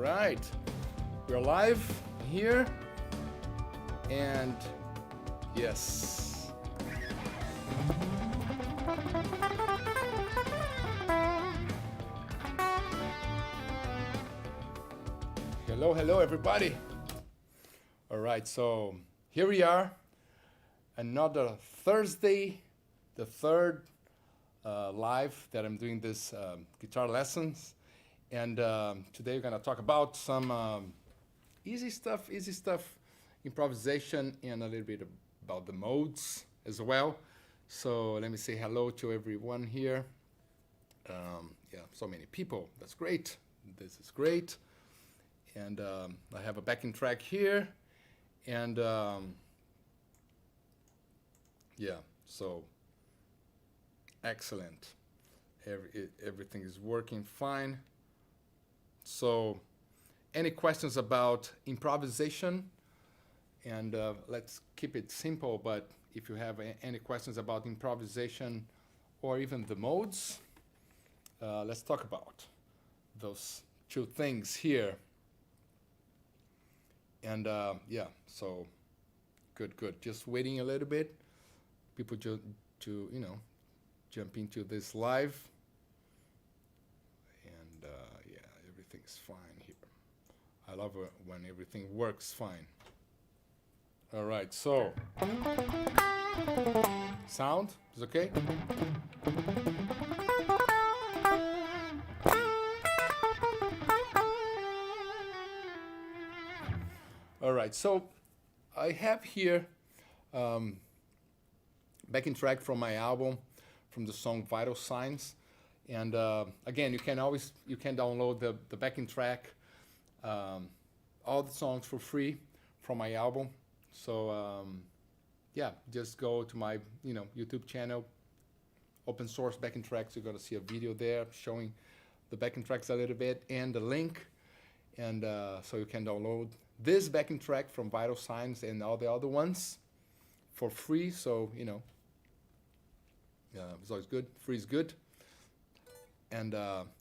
right, we're live here, and yes. Hello, hello, everybody. All right, so here we are, another Thursday, the third live that I'm doing this guitar lessons. And today we're gonna talk about some easy stuff, improvisation, and a little bit about the modes as well. So let me say hello to everyone here. Yeah, so many people, that's great. This is great. And I have a backing track here. And yeah, so excellent. Everything is working fine. So any questions about improvisation? And let's keep it simple, but if you have any questions about improvisation or even the modes, let's talk about those two things here. And yeah, so good. Just waiting a little bit. People to jump into this live. And yeah, everything's fine here. I love when everything works fine. All right, so sound is okay? All right, so I have here backing track from my album, from the song Vital Signs. And again, you can download the backing track, all the songs for free from my album. So yeah, just go to my YouTube channel, open source backing tracks. You're gonna see a video there showing the backing tracks a little bit and the link. And so you can download this backing track from Vital Signs and all the other ones for free. So it's always good. Free is good. And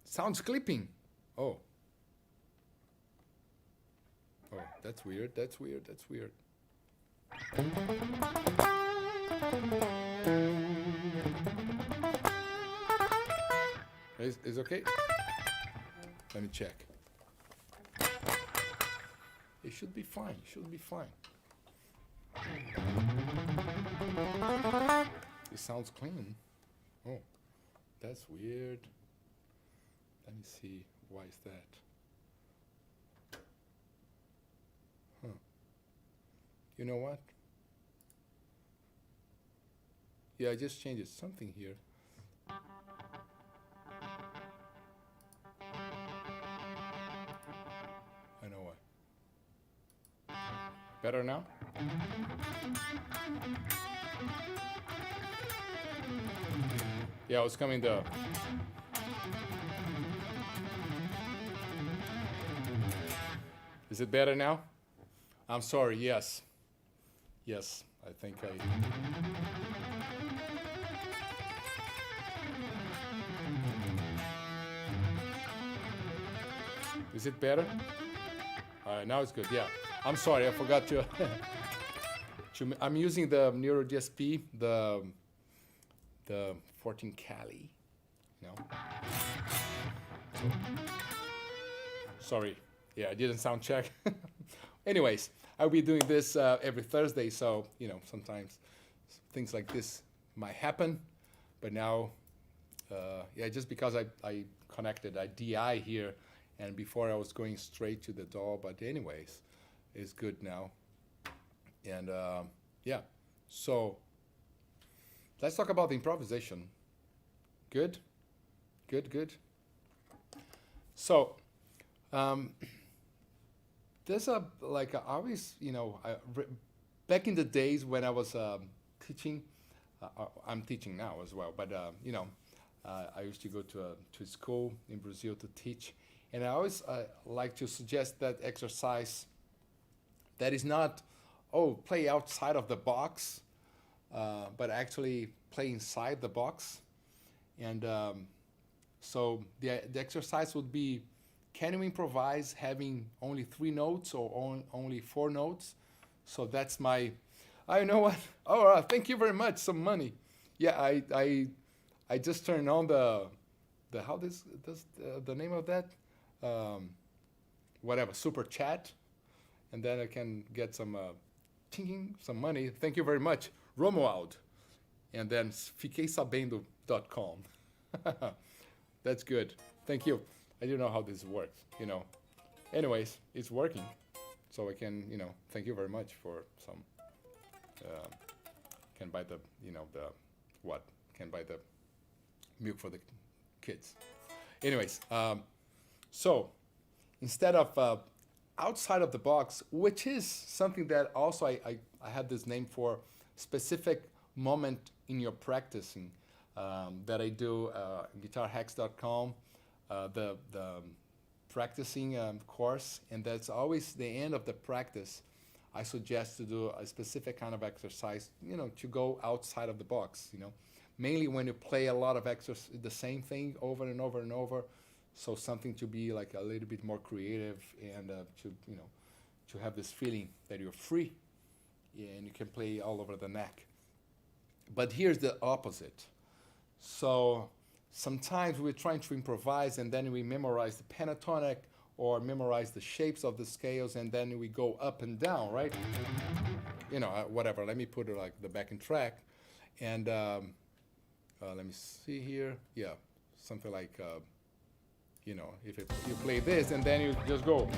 sounds clipping. Oh, that's weird. That's weird. Is okay? Let me check. It should be fine. It sounds clean. Oh, that's weird. Let me see. Why is that? Huh. You know what? Yeah, I just changed something here. I know why. Better now? Yeah, it's coming the... Is it better now? I'm sorry, yes. Yes, I think I... Is it better? All right, now it's good, yeah. I'm sorry, I forgot to... I'm using the Neuro DSP, the 14 Cali, Sorry, yeah, I didn't sound check. Anyways, I'll be doing this every Thursday, so, sometimes things like this might happen. But now, yeah, just because I connected a DI here, and before I was going straight to the DAW, but anyways, it's good now. And yeah, so let's talk about the improvisation. Good. So there's I always, back in the days when I was teaching, I'm teaching now as well, but I used to go to school in Brazil to teach, and I always like to suggest that exercise that is not, play outside of the box, but actually play inside the box. And so the exercise would be can you improvise having only 3 notes or only 4 notes? So that's my, I know what. Oh, thank you very much. Some money. Yeah, I just turned on the how this does the name of that, whatever, super chat, and then I can get some some money. Thank you very much, Romuald, and then fiqueisabendo.com. That's good. Thank you. I don't know how this works, you know. Anyways, it's working, so I can, you know, thank you very much for some. Can buy the, you know, the what? Can buy the milk for the kids. Anyways, so instead of outside of the box, which is something that also I had this name for, specific moment in your practicing, that I do guitarhacks.com, the practicing course, and that's always the end of the practice. I suggest to do a specific kind of exercise, you know, to go outside of the box, you know. Mainly when you play a lot of the same thing over and over and over, so something to be like a little bit more creative and to, you know, to have this feeling that you're free and you can play all over the neck. But here's the opposite. So sometimes we're trying to improvise and then we memorize the pentatonic or memorize the shapes of the scales and then we go up and down, right? You know, whatever. Let me put it like the backing track. And let me see here. Yeah, something like, you know, if you play this and then you just go.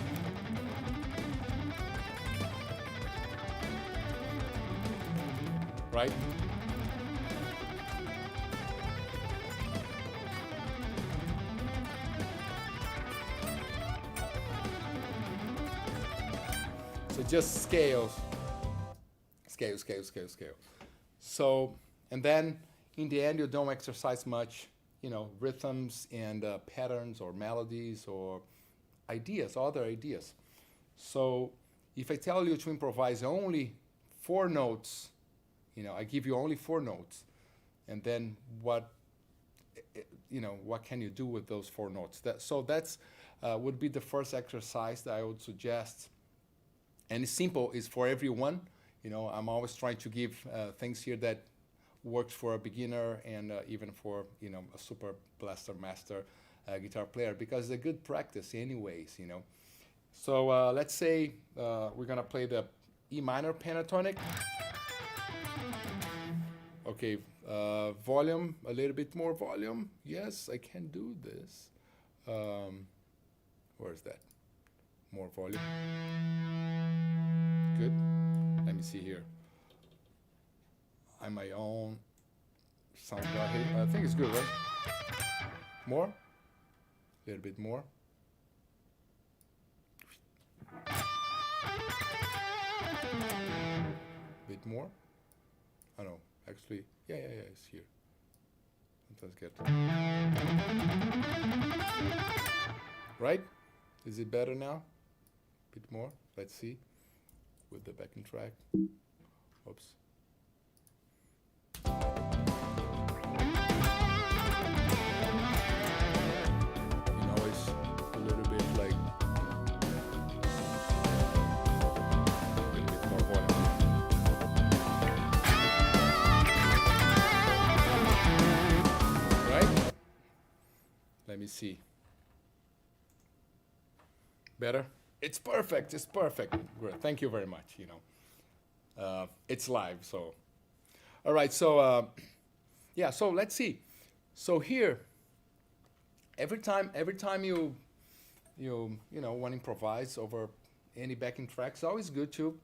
Right? So just scales. Scale, scale, scale, scale. So, and then in the end, you don't exercise much, you know, rhythms and patterns or melodies or ideas, other ideas. So if I tell you to improvise only 4 notes, you know, I give you only 4 notes, and then what, you know, what can you do with those 4 notes? So that's would be the first exercise that I would suggest. And it's simple, it's for everyone. You know, I'm always trying to give things here that works for a beginner and even for, you know, a super blaster master guitar player, because it's a good practice anyways, you know. So let's say we're gonna play the E minor pentatonic. Okay, volume, a little bit more volume. Yes, I can do this. Where is that? More volume. Good. Let me see here. I'm my own sound guy here. I think it's good, right? More? A little bit more. Bit more. Oh no, actually, yeah, it's here. Sometimes get. Right? Is it better now? Bit more. Let's see. With the backing track. Oops. You know, it's a little bit like a little bit more volume. Right? Let me see. Better? It's perfect. It's perfect. Great. Thank you very much. You know, it's live, so. All right. So, yeah. So let's see. So here, every time you know, want to improvise over any backing track, it's always good to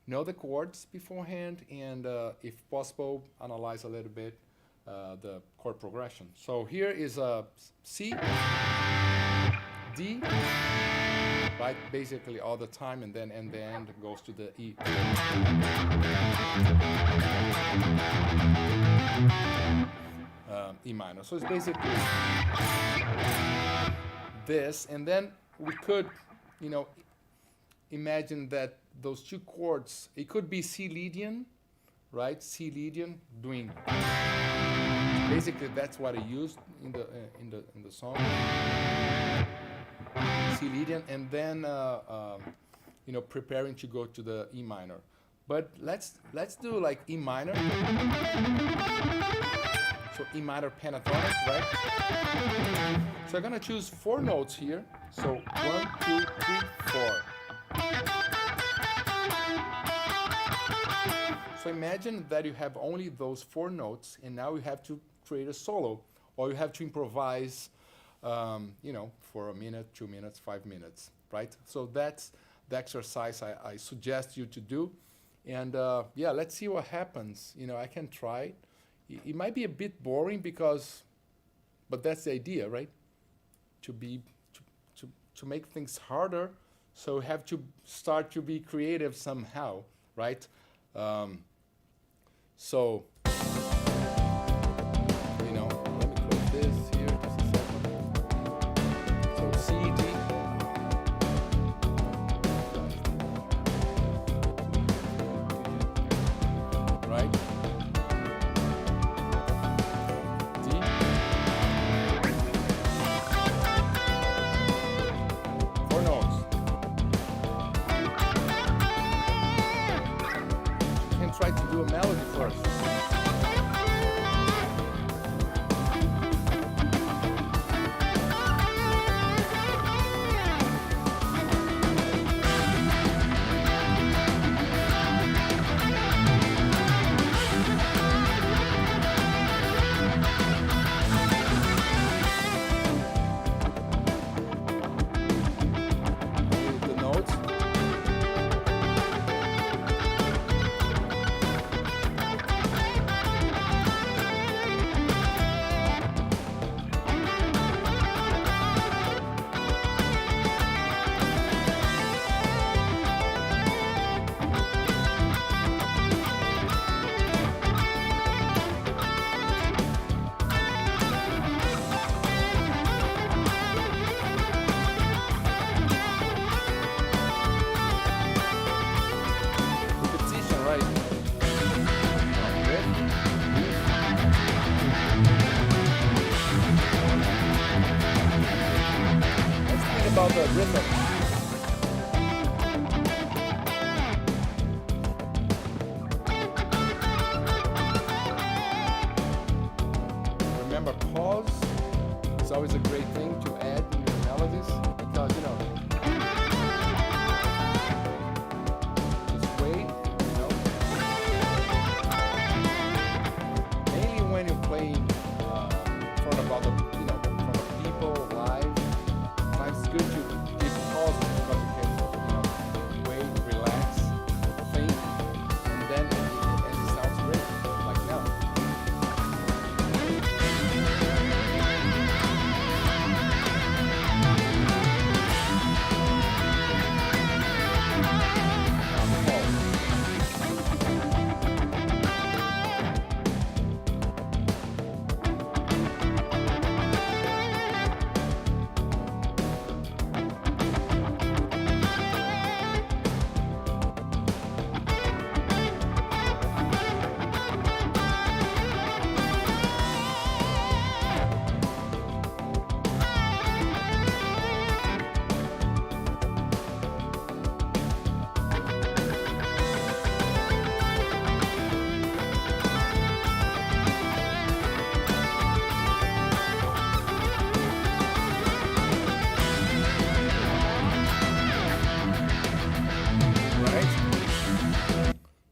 know the chords beforehand and, if possible, analyze a little bit the chord progression. So here is a C, D. Right, basically all the time, and then in the end it goes to the E. E minor. So it's basically this, and then we could, you know, imagine that those 2 chords, it could be C Lydian, right? C Lydian doing. Basically, that's what I used in the song. C Lydian, and then preparing to go to the E minor. But let's do like E minor. So E minor pentatonic, right? So I'm gonna choose 4 notes here. So 1, 2, 3, 4. So imagine that you have only those 4 notes, and now you have to create a solo, or you have to improvise, for a minute, 2 minutes, 5 minutes, right? So that's the exercise I suggest you to do. And yeah, let's see what happens. I can try. It might be a bit boring but that's the idea, right? To make things harder, so you have to start to be creative somehow, right? So, let me close this here just a second. So C, D. Right? D. 4 notes. You can try to do a melody first. The notes. Repetition, right? Let's think about the rhythm. Remember, pause is always a great thing to add in your melodies because, just wait, Mainly when you're playing in front of other, in front of people live, it's good to give pauses because you can, wait, relax, think, and then it sounds great, like now.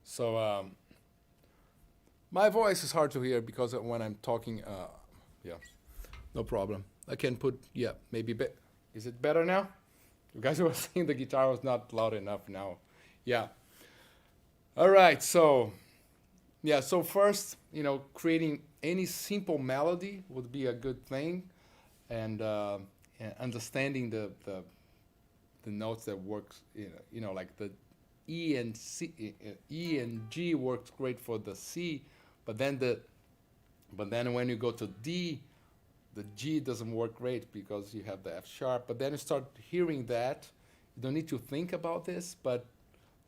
So my voice is hard to hear because when I'm talking, yeah, no problem. I can put, yeah, maybe, is it better now? You guys were saying the guitar was not loud enough now. Yeah. All right, so, yeah, so first, creating any simple melody would be a good thing, and understanding the notes that works, like the E and C, E and G works great for the C, but then when you go to D, the G doesn't work great because you have the F sharp. But then you start hearing that. You don't need to think about this, but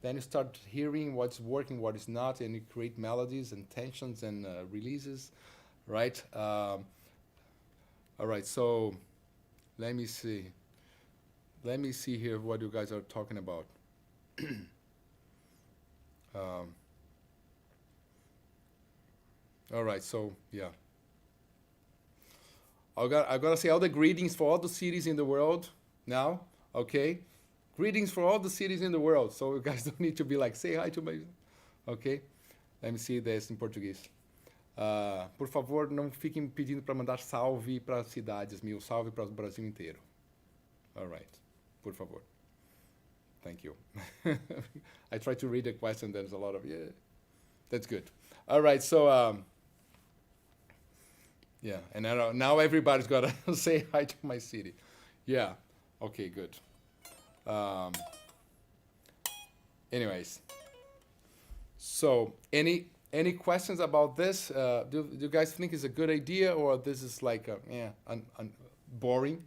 then you start hearing what's working, what is not, and you create melodies and tensions and releases, right? All right, so let me see. let me see here what you guys are talking about. Um, all right, so yeah. I gotta say all the greetings for all the cities in the world now, okay? Greetings for all the cities in the world. So you guys don't need to be like, say hi to my, okay? Let me see this em português. Por favor, não fiquem pedindo para mandar salve para cidades mil, salve para o Brasil inteiro. All right, por favor. Thank you. I try to read the question, there's a lot of, yeah, that's good. All right, so, yeah, and now everybody's got to say hi to my city. Yeah, okay, good. Anyways, so any questions about this? Do you guys think it's a good idea, or this is like boring?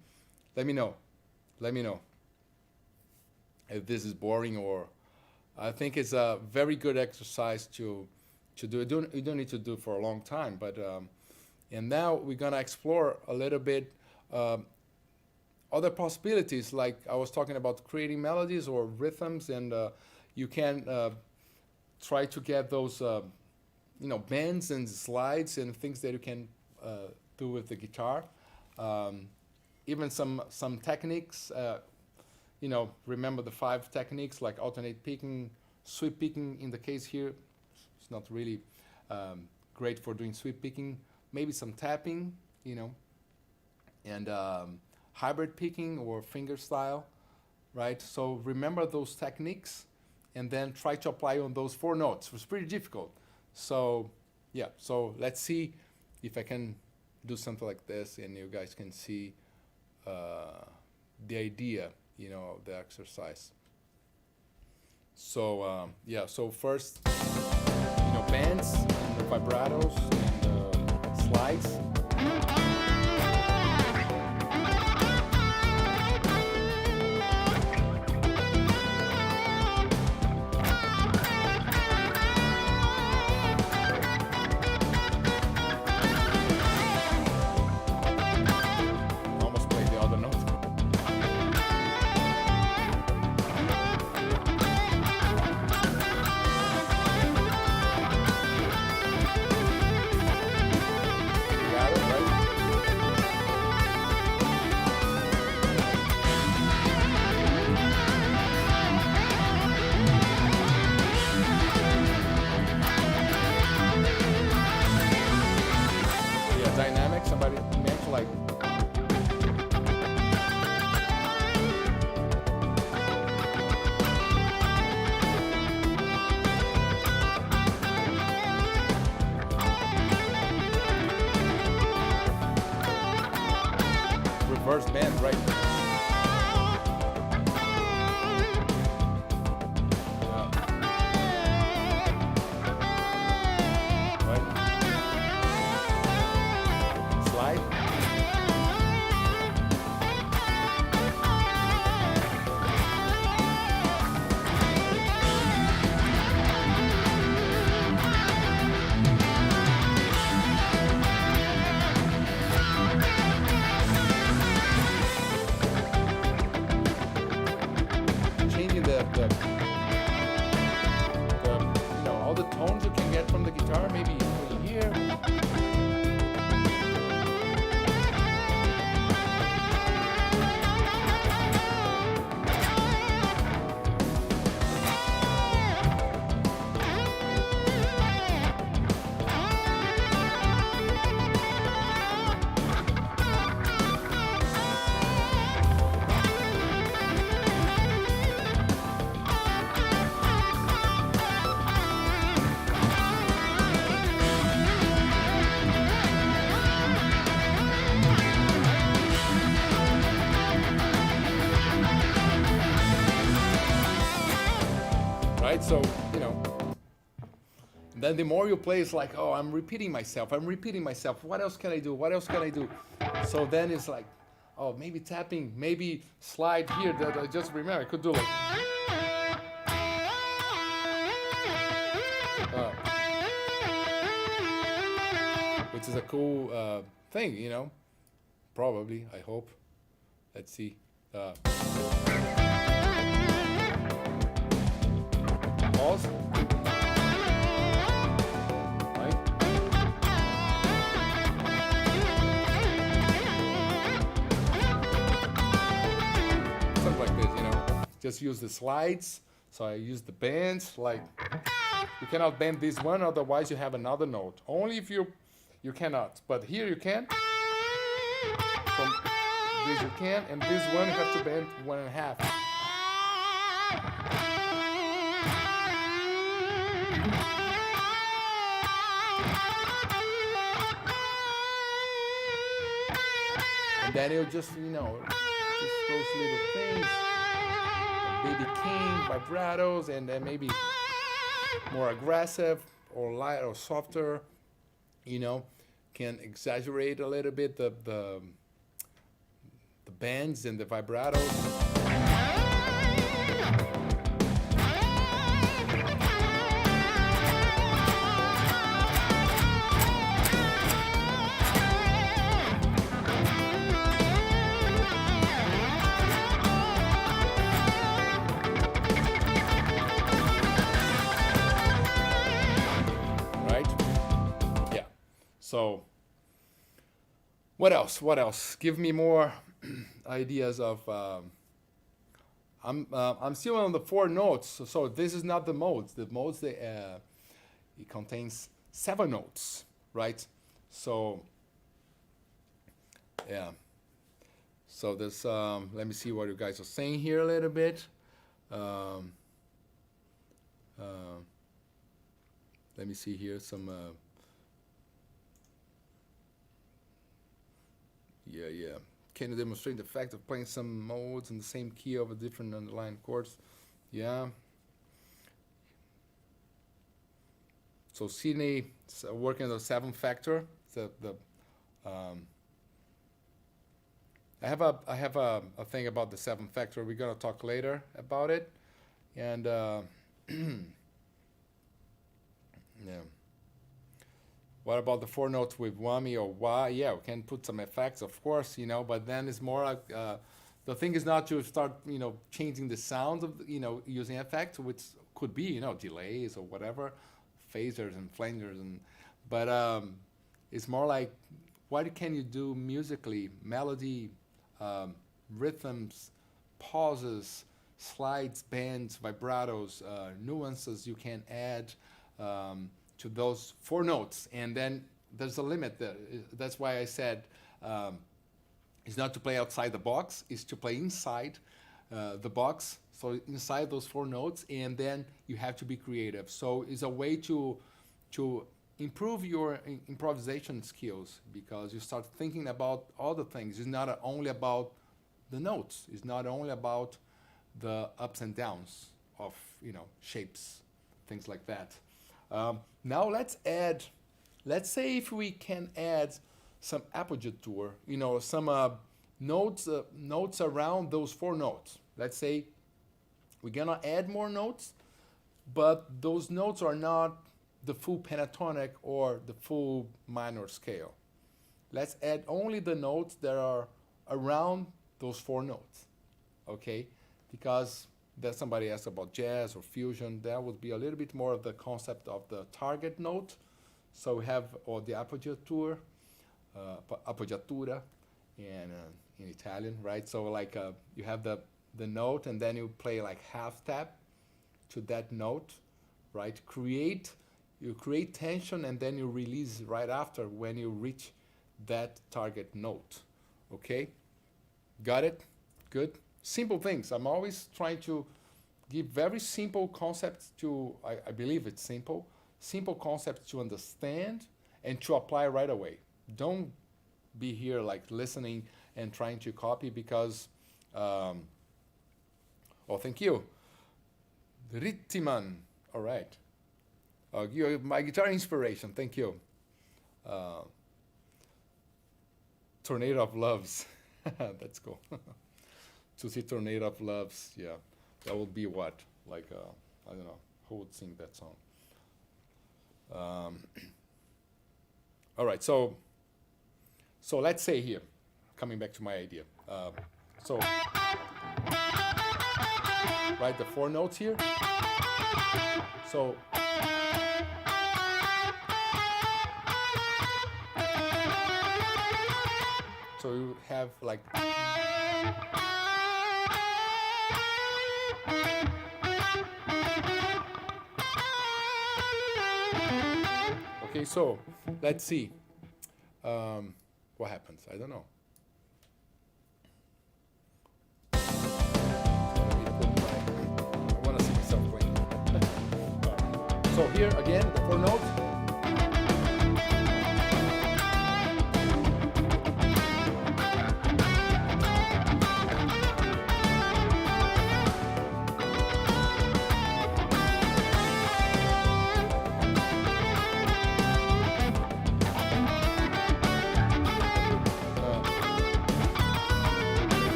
Let me know. Let me know if this is boring, or I think it's a very good exercise to do. You don't need to do it for a long time, but and now we're gonna explore a little bit other possibilities. Like I was talking about creating melodies or rhythms, and you can try to get those bends and slides and things that you can do with the guitar. Even some techniques. Remember the 5 techniques like alternate picking, sweep picking. In the case here, it's not really great for doing sweep picking. Maybe some tapping, and hybrid picking or finger style, right? So remember those techniques and then try to apply on those 4 notes. It was pretty difficult. So yeah, so let's see if I can do something like this and you guys can see the idea, of the exercise. So yeah, so first, bends and the vibratos and slides. Almost played the other note. Dynamic, somebody meant like reverse bend, right? All the tones you can get from the guitar, maybe here. Right? So, then the more you play, it's like, oh, I'm repeating myself. What else can I do? So then it's like, oh, maybe tapping, maybe slide here. That I just remember, I could do like. Which is a cool thing, probably, I hope. Let's see. Uh, pause. Right? Something like this, you know. Just use the slides. So I use the bends. Like you cannot bend this one, otherwise you have another note. Only if you cannot. But here you can. From this you can, and this one you have to bend 1.5. And then you just, you know, just those little things, baby king, vibratos, and then maybe more aggressive or light or softer, you know, can exaggerate a little bit the bends and the vibratos. So, what else? What else? Give me more ideas of. I'm still on the 4 notes. So this is not the modes. The modes it contains 7 notes, right? So yeah. So this. Let me see what you guys are saying here a little bit. Let me see here some. Yeah. Can you demonstrate the fact of playing some modes in the same key of a different underlying chords? Yeah. So Sydney working on the 7th factor. I have a thing about the 7th factor. We're gonna talk later about it, and yeah. What about the 4 notes with whammy or wah? Yeah, we can put some effects, of course, you know, but then it's more like, the thing is not to start, you know, changing the sound of, you know, using effects, which could be, you know, delays or whatever, phasers and flangers, but it's more like, what can you do musically? Melody, rhythms, pauses, slides, bends, vibratos, nuances you can add, to those 4 notes, and then there's a limit there. That's why I said it's not to play outside the box, it's to play inside the box, so inside those 4 notes, and then you have to be creative. So it's a way to improve your improvisation skills, because you start thinking about other things. It's not only about the notes, it's not only about the ups and downs of, you know, shapes, things like that. Now let's say if we can add some appoggiatura, you know, some notes around those 4 notes. Let's say we're gonna add more notes, but those notes are not the full pentatonic or the full minor scale. Let's add only the notes that are around those 4 notes, okay? Because that somebody asked about jazz or fusion, that would be a little bit more of the concept of the target note. So we have, or the appoggiatura, in Italian, right? So like you have the note, and then you play like half step to that note, right? You create tension, and then you release right after when you reach that target note, okay? Got it? Good. Simple things. I'm always trying to give very simple concepts to, I believe it's simple concepts to understand and to apply right away. Don't be here like listening and trying to copy, because, oh, thank you. Rittiman, all right. You're my guitar inspiration, thank you. Tornado of Loves, that's cool. To see Tornado of Loves, yeah, that would be what? Like, I don't know, who would sing that song? All right, so let's say here, coming back to my idea. So, right, the 4 notes here. So, you have like, okay, so let's see what happens. I don't know. I want to see myself playing. So here again, the 4 notes.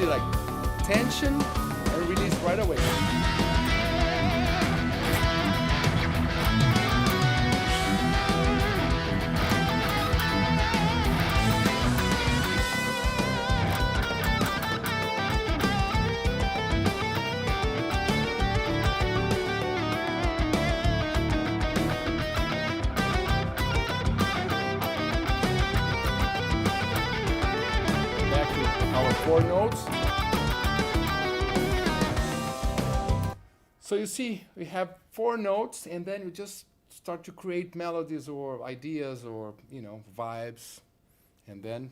Like tension and release right away. Back to our 4 notes. So you see, we have 4 notes, and then you just start to create melodies or ideas or, you know, vibes, and then.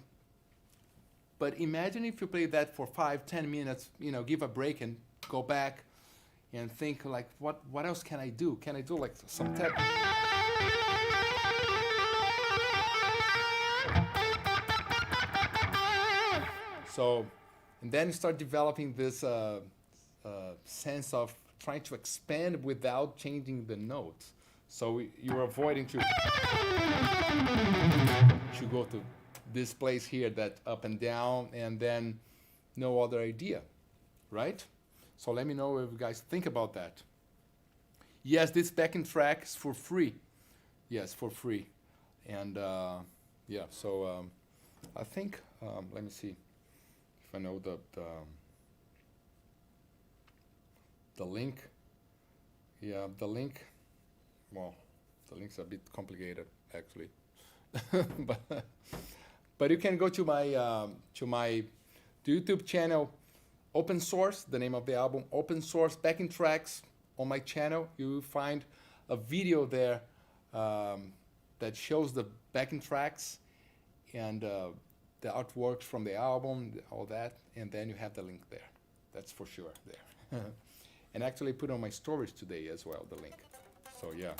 But imagine if you play that for 5-10 minutes, you know, give a break and go back and think like, what else can I do? Can I do like some tap? So, and then you start developing this sense of trying to expand without changing the notes. So you're avoiding to go to this place here, that up and down, and then no other idea, right? So let me know if you guys think about that. Yes, this backing track is for free. Yes, for free. And yeah, so I think, let me see if I know the link. Yeah, the link. Well, the link's a bit complicated actually, but you can go to my YouTube channel, Open Source. The name of the album, Open Source Backing Tracks. On my channel, you will find a video there that shows the backing tracks and the artworks from the album, all that, and then you have the link there. That's for sure there. And actually put on my stories today as well, the link. So yeah.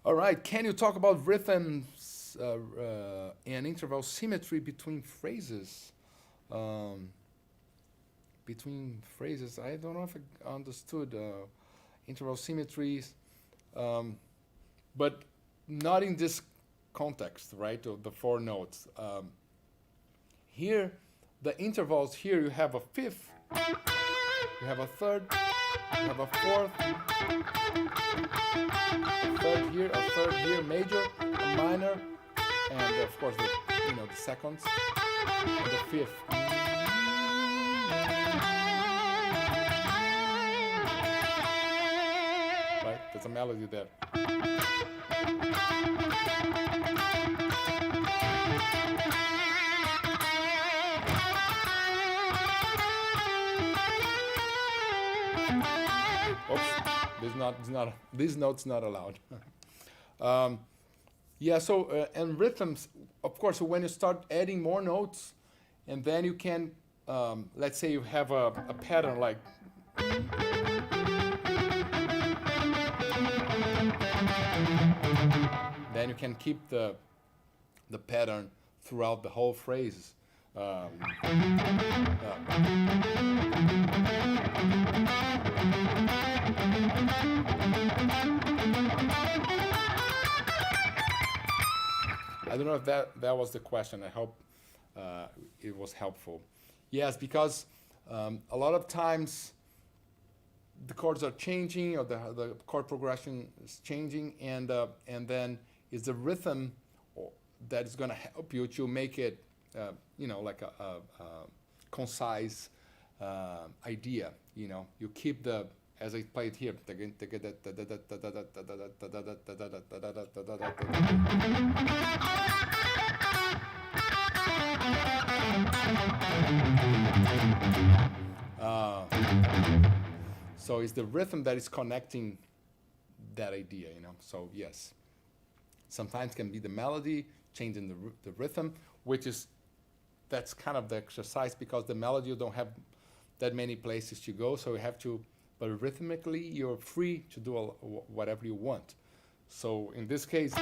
All right, can you talk about rhythms and interval symmetry between phrases? Between phrases, I don't know if I understood interval symmetries, but not in this context, right? Of the 4 notes. Here, the intervals here, you have a 5th, you have a 3rd, you have a 4th, a 3rd here, major, a minor, and of course the seconds, and the 5th. Right, there's a melody there. Oops, this note's not allowed. um, yeah, so and rhythms, of course, when you start adding more notes, and then you can, let's say you have a pattern like, then you can keep the pattern throughout the whole phrase. Um, I don't know if that was the question. I hope it was helpful. Yes, because a lot of times the chords are changing, or the chord progression is changing, and then it's the rhythm that is going to help you to make it, like a concise idea. You keep the, as I played here. So it's the rhythm that is connecting that idea. So yes, sometimes can be the melody changing the rhythm, that's kind of the exercise, because the melody you don't have that many places to go, so you have to, but rhythmically you're free to do whatever you want. So in this case, so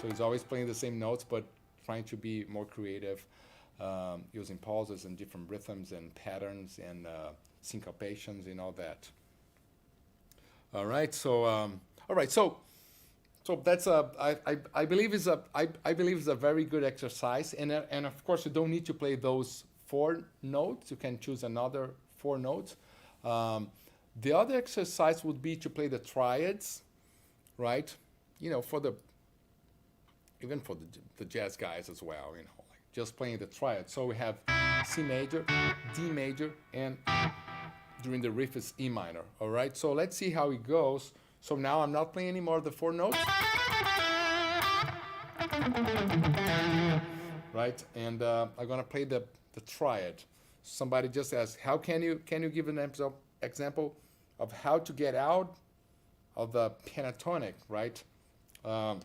he's always playing the same notes, but trying to be more creative, using pauses and different rhythms and patterns and syncopations and all that. All right, so that's I believe is a very good exercise, and of course you don't need to play those 4 notes. You can choose another 4 notes. The other exercise would be to play the triads, right? For the jazz guys as well. Like just playing the triads. So we have C major, D major, and during the riff is E minor. All right. So let's see how it goes. So now I'm not playing anymore the 4 notes, right? And I'm gonna play the triad. Somebody just asked, how can you give an example of how to get out of the pentatonic, right? So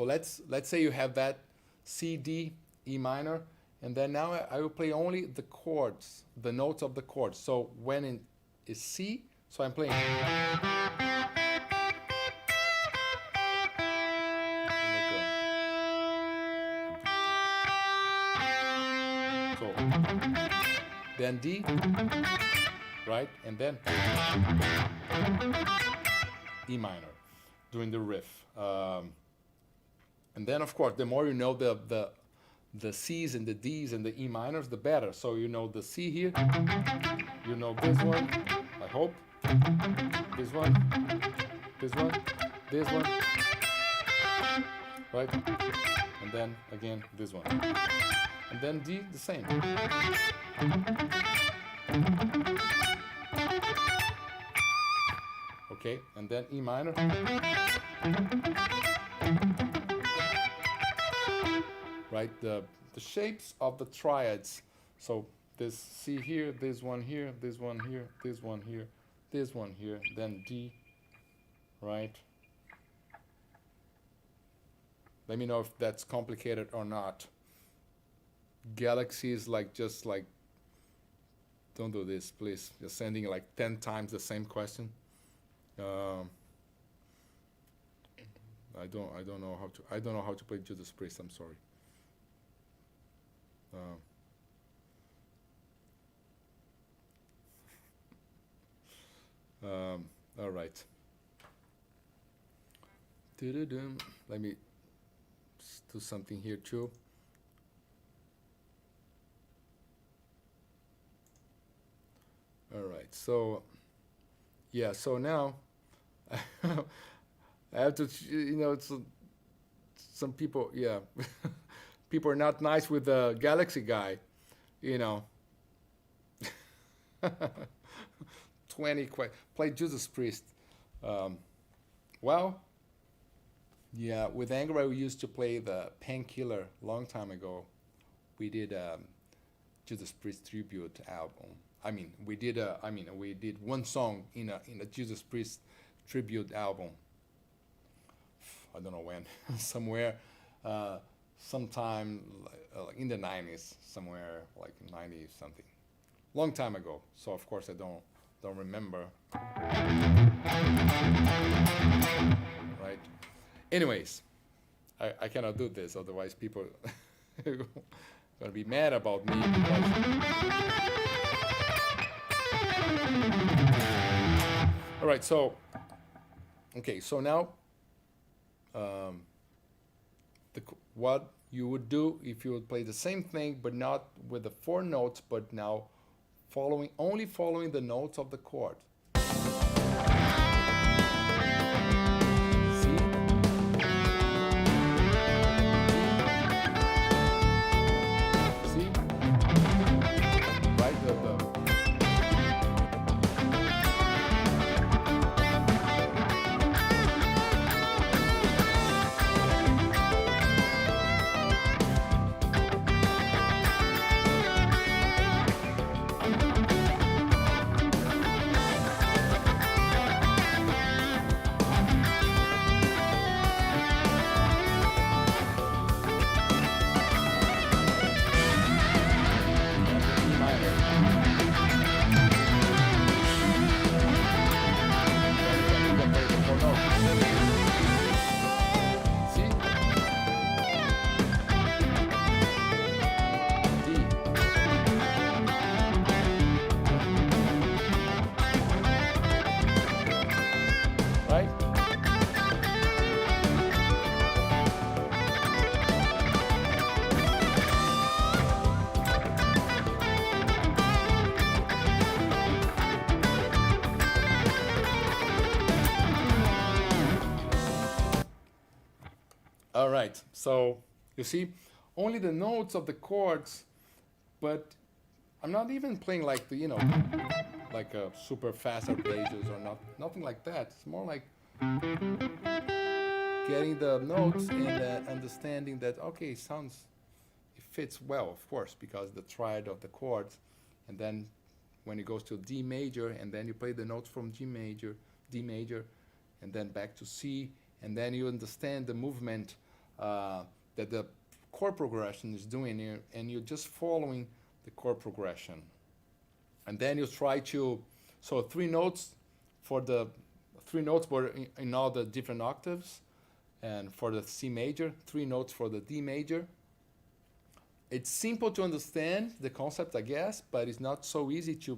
let's say you have that C, D, E minor, and then now I will play only the chords, the notes of the chords. So when it is C, so I'm playing. So then D, right, and then E minor during the riff. And then, of course, the more you know the C's and the D's and the E minors, the better. So you know the C here, you know this one, I hope, this one, this one, this one, right? And then again this one, and then D the same. Okay, and then E minor. Right, the shapes of the triads. So this C here, this one here, this one here, this one here, this one here, then D, right? Let me know if that's complicated or not. Galaxy is just like, don't do this, please. You're sending like 10 times the same question. I don't know how to play Judas Priest. I'm sorry. All right. Let me do something here too. All right. So, yeah. So now I have to, it's some people, yeah. People are not nice with the Galaxy guy, 20 play Judas Priest. Well, yeah, with Angra we used to play the Painkiller long time ago. we did Judas Priest tribute album. We did one song in a Judas Priest tribute album. I don't know when, somewhere, sometime like in the 90s, somewhere like 90 something, long time ago. So of course I don't remember. Right. Anyways, I cannot do this, otherwise people gonna be mad about me. All right, so okay, so now what you would do if you would play the same thing, but not with the 4 notes, but now only following the notes of the chord. All right, so you see, only the notes of the chords, but I'm not even playing like like a super fast arpeggios or nothing like that. It's more like getting the notes and understanding that, okay, it fits well, of course, because the triad of the chords, and then when it goes to D major, and then you play the notes from G major, D major, and then back to C, and then you understand the movement that the chord progression is doing here, and you're just following the chord progression. And then you try to, so 3 notes but in all the different octaves, and for the C major, 3 notes for the D major. It's simple to understand the concept, I guess, but it's not so easy to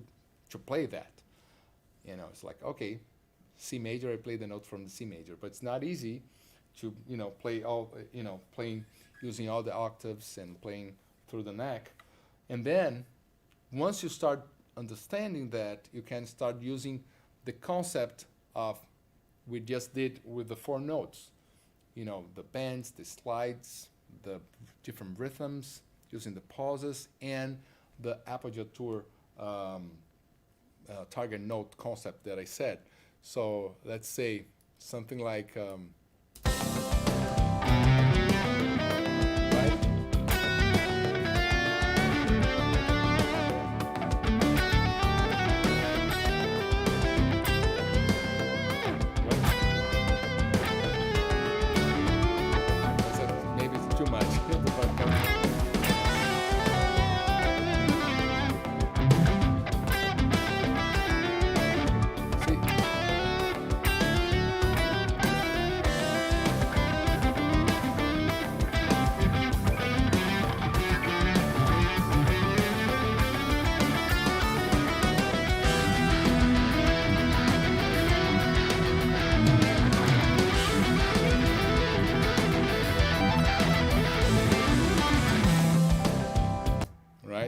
play that. It's like, okay, C major, I play the note from the C major, but it's not easy to play playing using all the octaves and playing through the neck. And then once you start understanding that, you can start using the concept of we just did with the 4 notes, the bends, the slides, the different rhythms, using the pauses, and the appoggiatura target note concept that I said. So let's say something like maybe it's too much.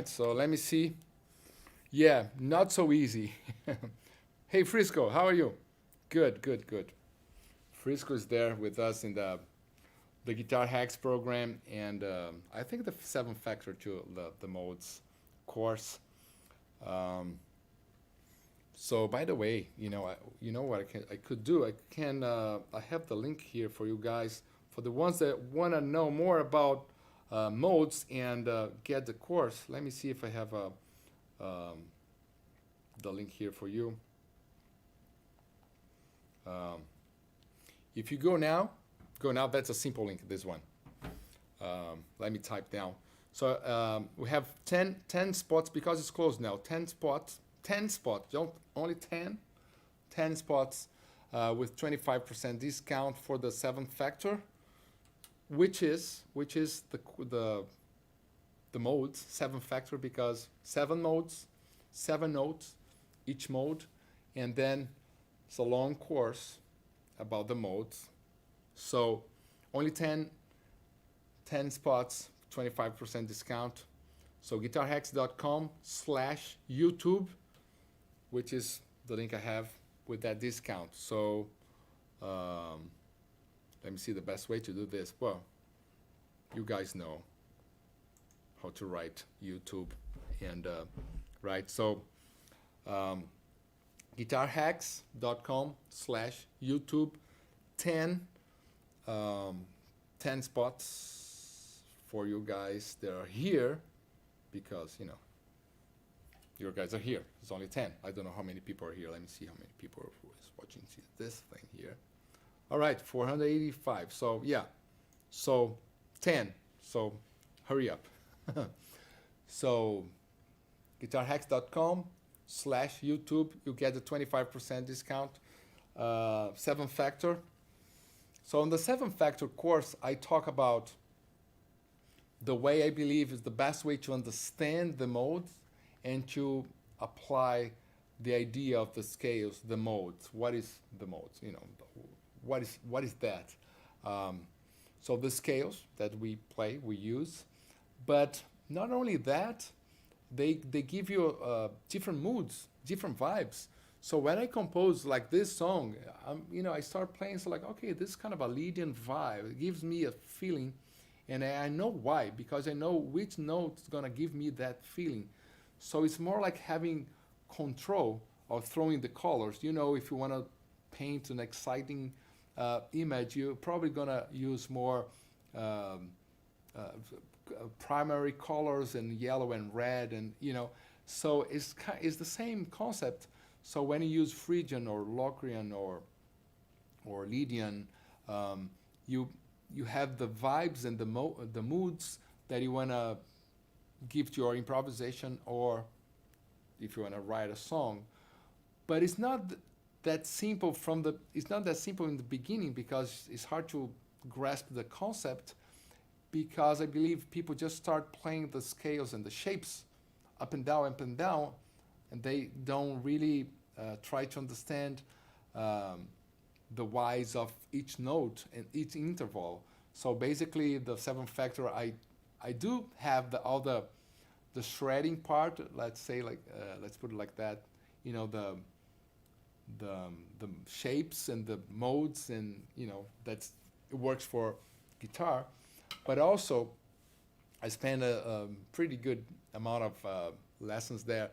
So let me see. Yeah, not so easy. Hey, Frisco, how are you? Good, good, good. Frisco is there with us in the Guitar Hacks program, and I think the 7 Factor to the modes course. So by the way, what I could do? I have the link here for you guys. For the ones that want to know more about modes and get the course. Let me see if I have the link here for you. If you go now, that's a simple link, this one. Let me type down. So we have 10 spots because it's closed now. 10 spots, only 10 spots with 25% discount for the 7th factor, which is the modes, 7th factor, because 7 modes, 7 notes, each mode, and then it's a long course about the modes. So only 10 spots, 25% discount. So guitarhacks.com/YouTube, which is the link I have with that discount. So let me see the best way to do this. Well, you guys know how to write YouTube and right. So guitarhacks.com/YouTube, 10 spots for you guys that are here, because you know your guys are here. It's only 10. I don't know how many people are here. Let me see how many people are watching this thing here. All right, 485. So yeah, so 10. So hurry up. So guitarhacks.com/YouTube, you get the 25% discount. 7th factor. So on the 7th factor course, I talk about the way I believe is the best way to understand the modes and to apply the idea of the scales, the modes. What is the modes? You know, what is that? So the scales that we play, we use, but not only that, they give you different moods, different vibes. So when I compose like this song, I start playing, so like, okay, this is kind of a Lydian vibe. It gives me a feeling, and I know why, because I know which note is gonna give me that feeling. So it's more like having control of throwing the colors. You know, if you wanna paint an exciting image, you're probably gonna use more primary colors and yellow and red, and so it's the same concept. So when you use Phrygian or Locrian or Lydian, you have the vibes and the moods that you wanna give to your improvisation, or if you wanna write a song. But it's not that simple it's not that simple in the beginning, because it's hard to grasp the concept, because I believe people just start playing the scales and the shapes up and down, and they don't really try to understand the whys of each note and each interval. So basically, the 7th factor, I do have all the shredding part. Let's say let's put it like that. The shapes and the modes, and it works for guitar. But also, I spend a pretty good amount of lessons there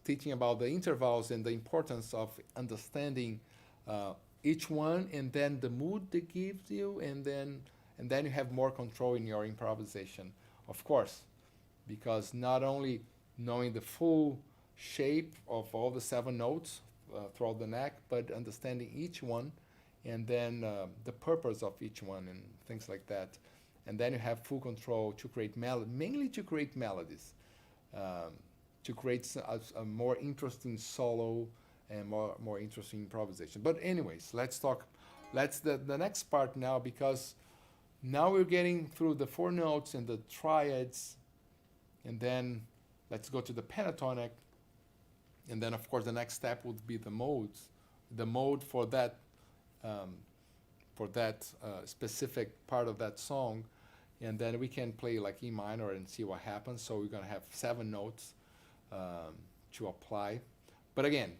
teaching about the intervals and the importance of understanding each one, and then the mood they gives you, and then you have more control in your improvisation, of course, because not only knowing the full shape of all the 7 notes throughout the neck, but understanding each one, and then the purpose of each one and things like that. And then you have full control to create mainly to create melodies, to create a more interesting solo and more interesting improvisation. But anyways, let's the next part now, because now we're getting through the 4 notes and the triads, and then let's go to the pentatonic, and then of course the next step would be the modes, the mode for that specific part of that song, and then we can play like E minor and see what happens. So we're gonna have 7 notes to apply. But again,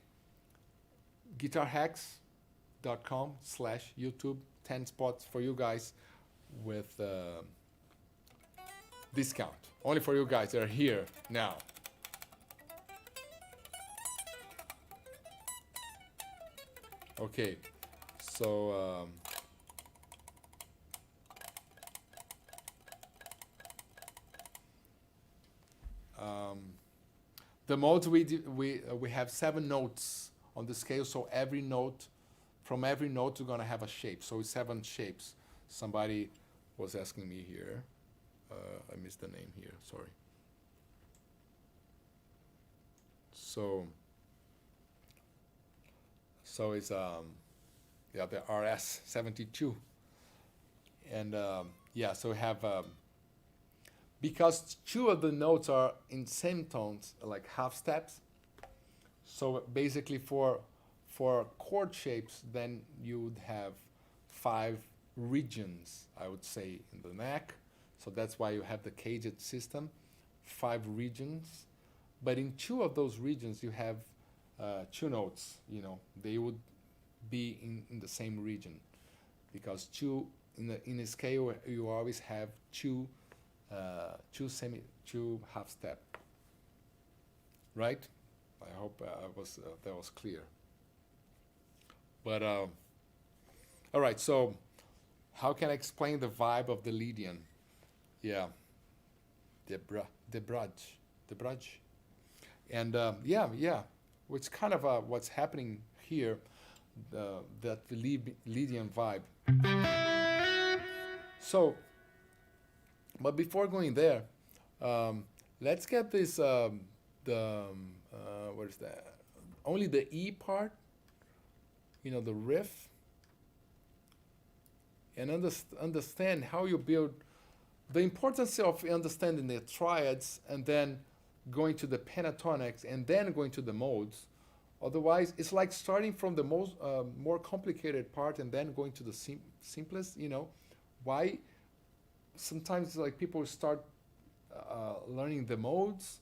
guitarhacks.com/YouTube, 10 spots for you guys with discount. Only for you guys that are here now. Okay, so The modes we have 7 notes on the scale, so every note, from every note we're gonna have a shape. So it's 7 shapes. Somebody was asking me here. I missed the name here. Sorry. So it's yeah, the RS-72, and yeah, so we have because 2 of the notes are in same tones, like half steps. So basically, for chord shapes, then you would have 5 regions, I would say, in the neck. So that's why you have the caged system, 5 regions. But in 2 of those regions, you have 2 notes. You know, they would be in the same region, because 2 in a scale you always have 2 half step. Right? I hope that was clear. But all right. So how can I explain the vibe of the Lydian? Yeah, the brudge. And yeah, which kind of what's happening here, that the Lydian vibe. So, but before going there, let's get this, what is that? Only the E part, you know, the riff, and understand how you build, the importance of understanding the triads and then going to the pentatonics and then going to the modes. Otherwise, it's like starting from the most more complicated part and then going to the simplest. You know, why? Sometimes like people start learning the modes.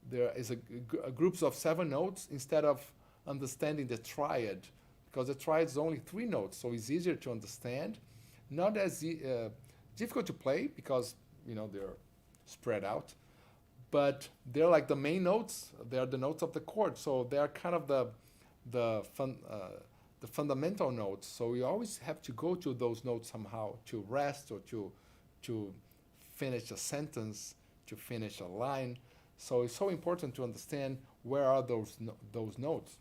There is a groups of 7 notes instead of understanding the triad, because the triad is only 3 notes, so it's easier to understand. Not as difficult to play because, you know, they're spread out, but they're like the main notes. They are the notes of the chord, so they are kind of the fundamental notes. So you always have to go to those notes somehow to rest or to finish a sentence, to finish a line. So it's so important to understand where are those notes.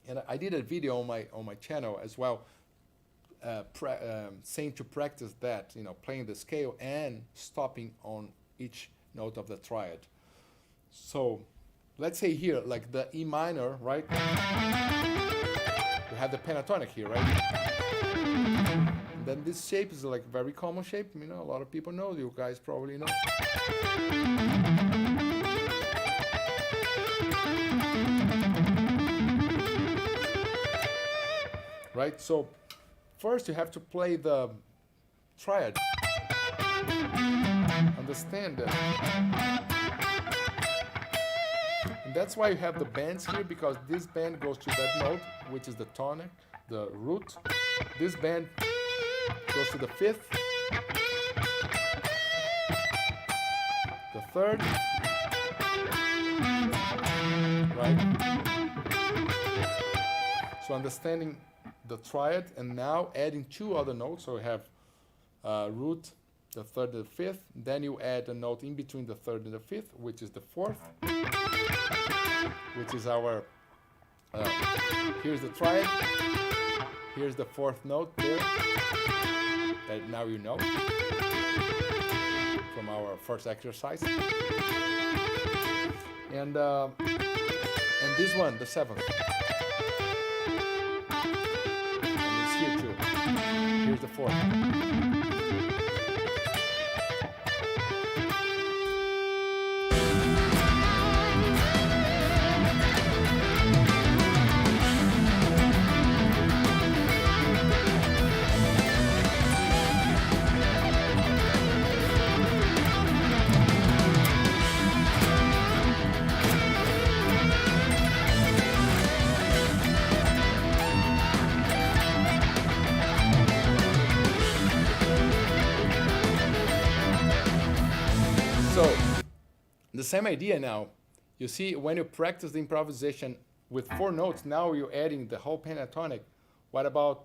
And I did a video on my channel as well, saying to practice that, you know, playing the scale and stopping on each note of the triad. So let's say here, like the E minor, right? We have the pentatonic here, right? And then this shape is like a very common shape. You know, a lot of people know. You guys probably know. Right? So first you have to play the triad. Understand that. And that's why you have the bends here, because this bend goes to that note, which is the tonic, the root. This bend goes to the 5th, the 3rd, right? So understanding the triad, and now adding 2 other notes. So we have root, the 3rd and the 5th. Then you add a note in between the 3rd and the 5th, which is the 4th, which is our, here's the triad, here's the 4th note there, that now you know, from our first exercise. And this one, the 7th. Here too. Here's the 4th. So, the same idea now. You see, when you practice the improvisation with 4 notes, now you're adding the whole pentatonic. What about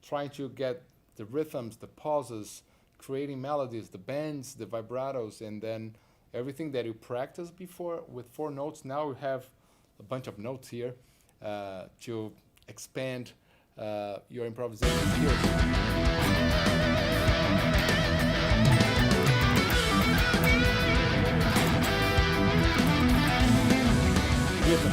trying to get the rhythms, the pauses, creating melodies, the bends, the vibratos, and then everything that you practiced before with 4 notes, now you have a bunch of notes here to expand your improvisation skills. Rhythm.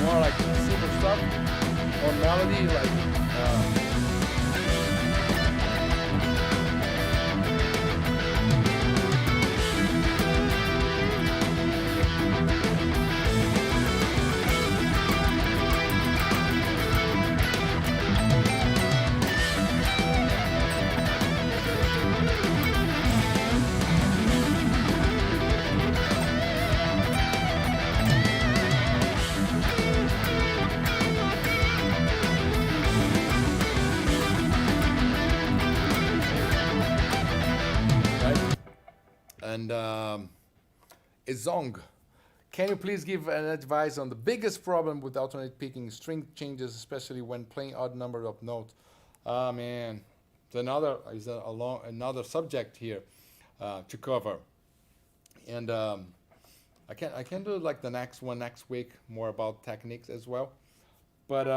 More like simple stuff or melody, like right? And Zong, can you please give an advice on the biggest problem with alternate picking string changes, especially when playing odd number of notes? Ah man, it's another subject here to cover, and I can do like the next week more about techniques as well, but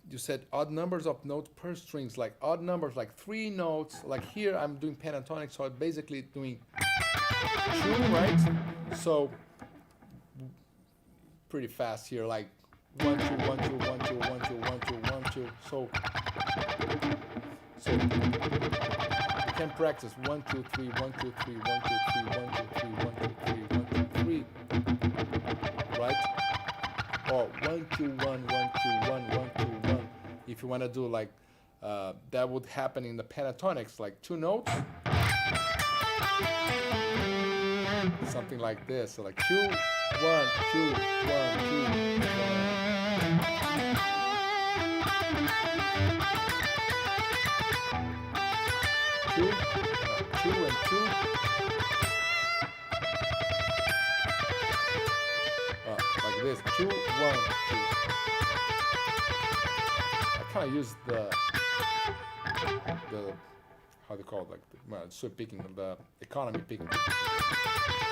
you said odd numbers of notes per strings, like odd numbers, like 3 notes. Like here, I'm doing pentatonic, so I'm basically doing 2, right? So pretty fast here, like 1 2 1 2 1 2 1 2 1 2 1 2. So you can practice 1 2 3 1 2 3 1 2 3 1 2 3 1 2 3 1 2 3, right? Or 1 2 1 1 2 1 1 2 1. If you want to do like that would happen in the pentatonics, like 2 notes, something like this. So like 2 1 2 1 2 1 2 2 and 2. Like this, 2 1 2. I kind of use the how they call it, like sweep picking, the economy picking.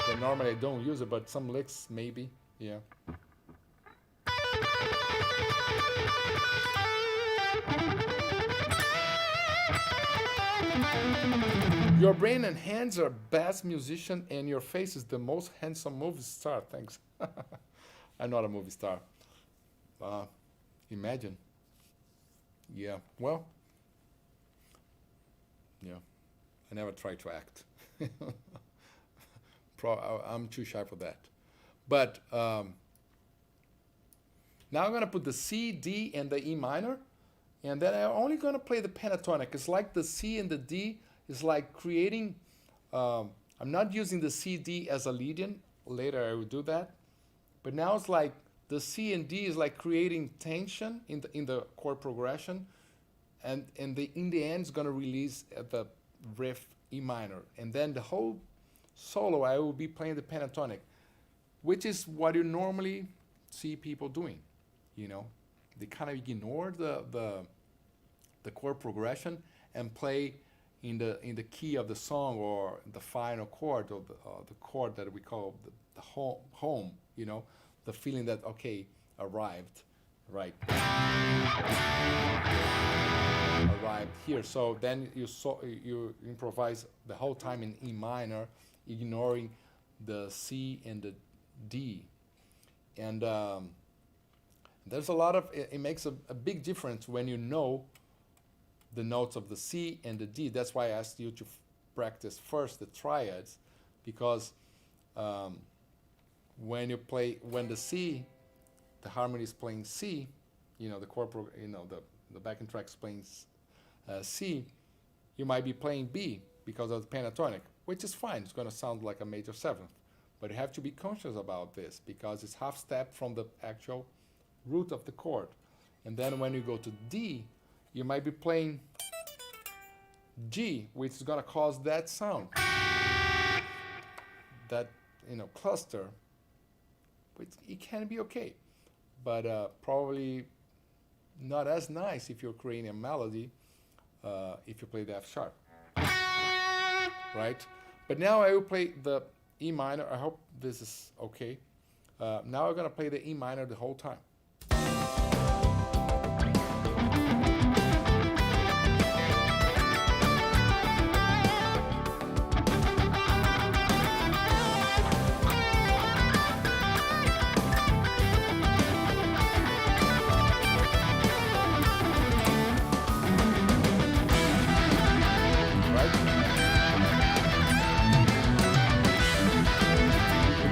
Then normally I don't use it, but some licks maybe, yeah. Your brain and hands are best musician, and your face is the most handsome movie star. Thanks. I'm not a movie star. Imagine. Yeah. Well. Yeah. I never tried to act. I'm too shy for that. But now I'm gonna put the C, D, and the E minor, and then I'm only gonna play the pentatonic. It's like the C and the D is like creating. I'm not using the C, D as a lead-in. Later I will do that. But now it's like the C and D is like creating tension in the chord progression, and in the end it's gonna release at the riff E minor, and then the whole solo I will be playing the pentatonic, which is what you normally see people doing. You know, they kind of ignore the chord progression and play in the key of the song, or the final chord, or the chord that we call the home. You know, the feeling that okay, arrived, right? Arrived here. So then you improvise the whole time in E minor, ignoring the C and the D, and there's a lot of it makes a big difference when you know the notes of the C and the D. That's why I asked you to practice first the triads, because when the C, the harmony is playing C, you know, the the backing track's playing C, you might be playing B because of the pentatonic, which is fine. It's going to sound like a major seventh, but you have to be conscious about this because it's half step from the actual root of the chord. And then when you go to D, you might be playing G, which is going to cause that sound, that, you know, cluster. But it can be okay, but probably not as nice if you're creating a melody if you play the F sharp, right? But now I will play the E minor. I hope this is okay. Now I'm going to play the E minor the whole time.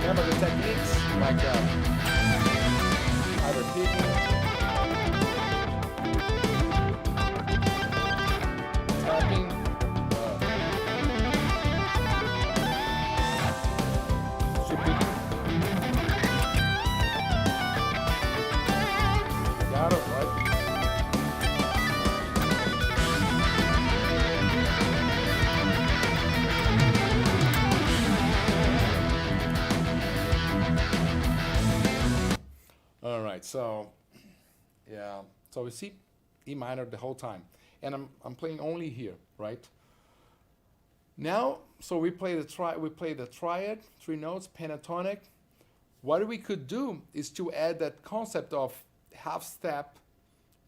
Remember the techniques, like either picking, tapping, sweeping. Got it, right? All right, so yeah, so we see E minor the whole time, and I'm playing only here, right? Now, so we play the triad, 3 notes, pentatonic. What we could do is to add that concept of half step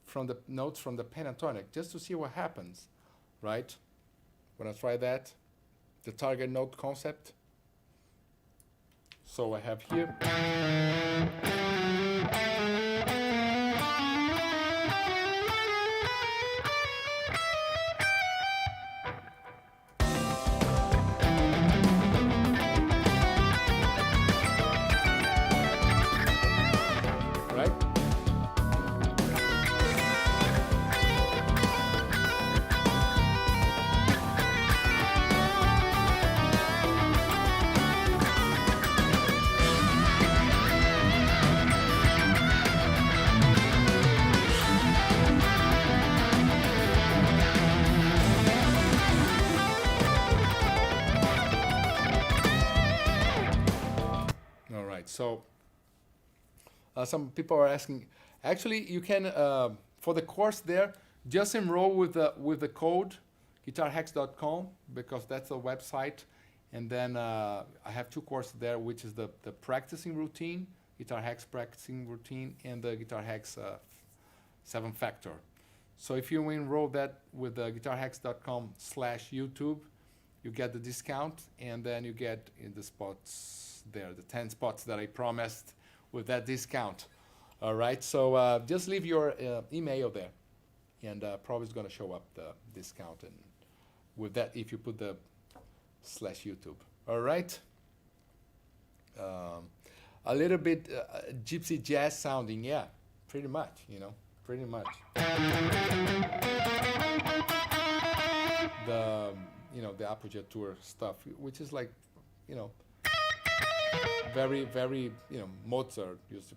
from the notes from the pentatonic, just to see what happens, right? Wanna try that? The target note concept. So I have here. So some people are asking. Actually, you can for the course there, just enroll with the code guitarhacks.com, because that's a website. And then I have 2 courses there, which is the practicing routine, Guitar Hacks practicing routine, and the Guitar Hacks 7 factor. So if you enroll that with guitarhacks.com/YouTube, you get the discount, and then you get in the spots there, the 10 spots that I promised with that discount. All right, so just leave your email there, and probably it's going to show up the discount, and with that, if you put the /YouTube. All right, a little bit gypsy jazz sounding, yeah, pretty much, you know, pretty much. The the appoggiatura stuff, which is like, very, very, Mozart used to,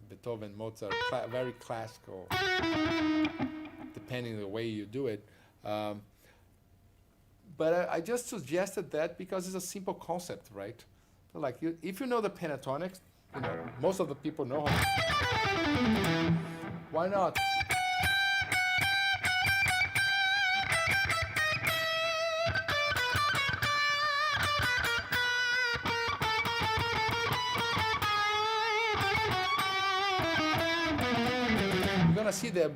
Beethoven, Mozart, very classical, depending on the way you do it. But I just suggested that because it's a simple concept, right? So like, if you know the pentatonics, most of the people know how. Why not? See that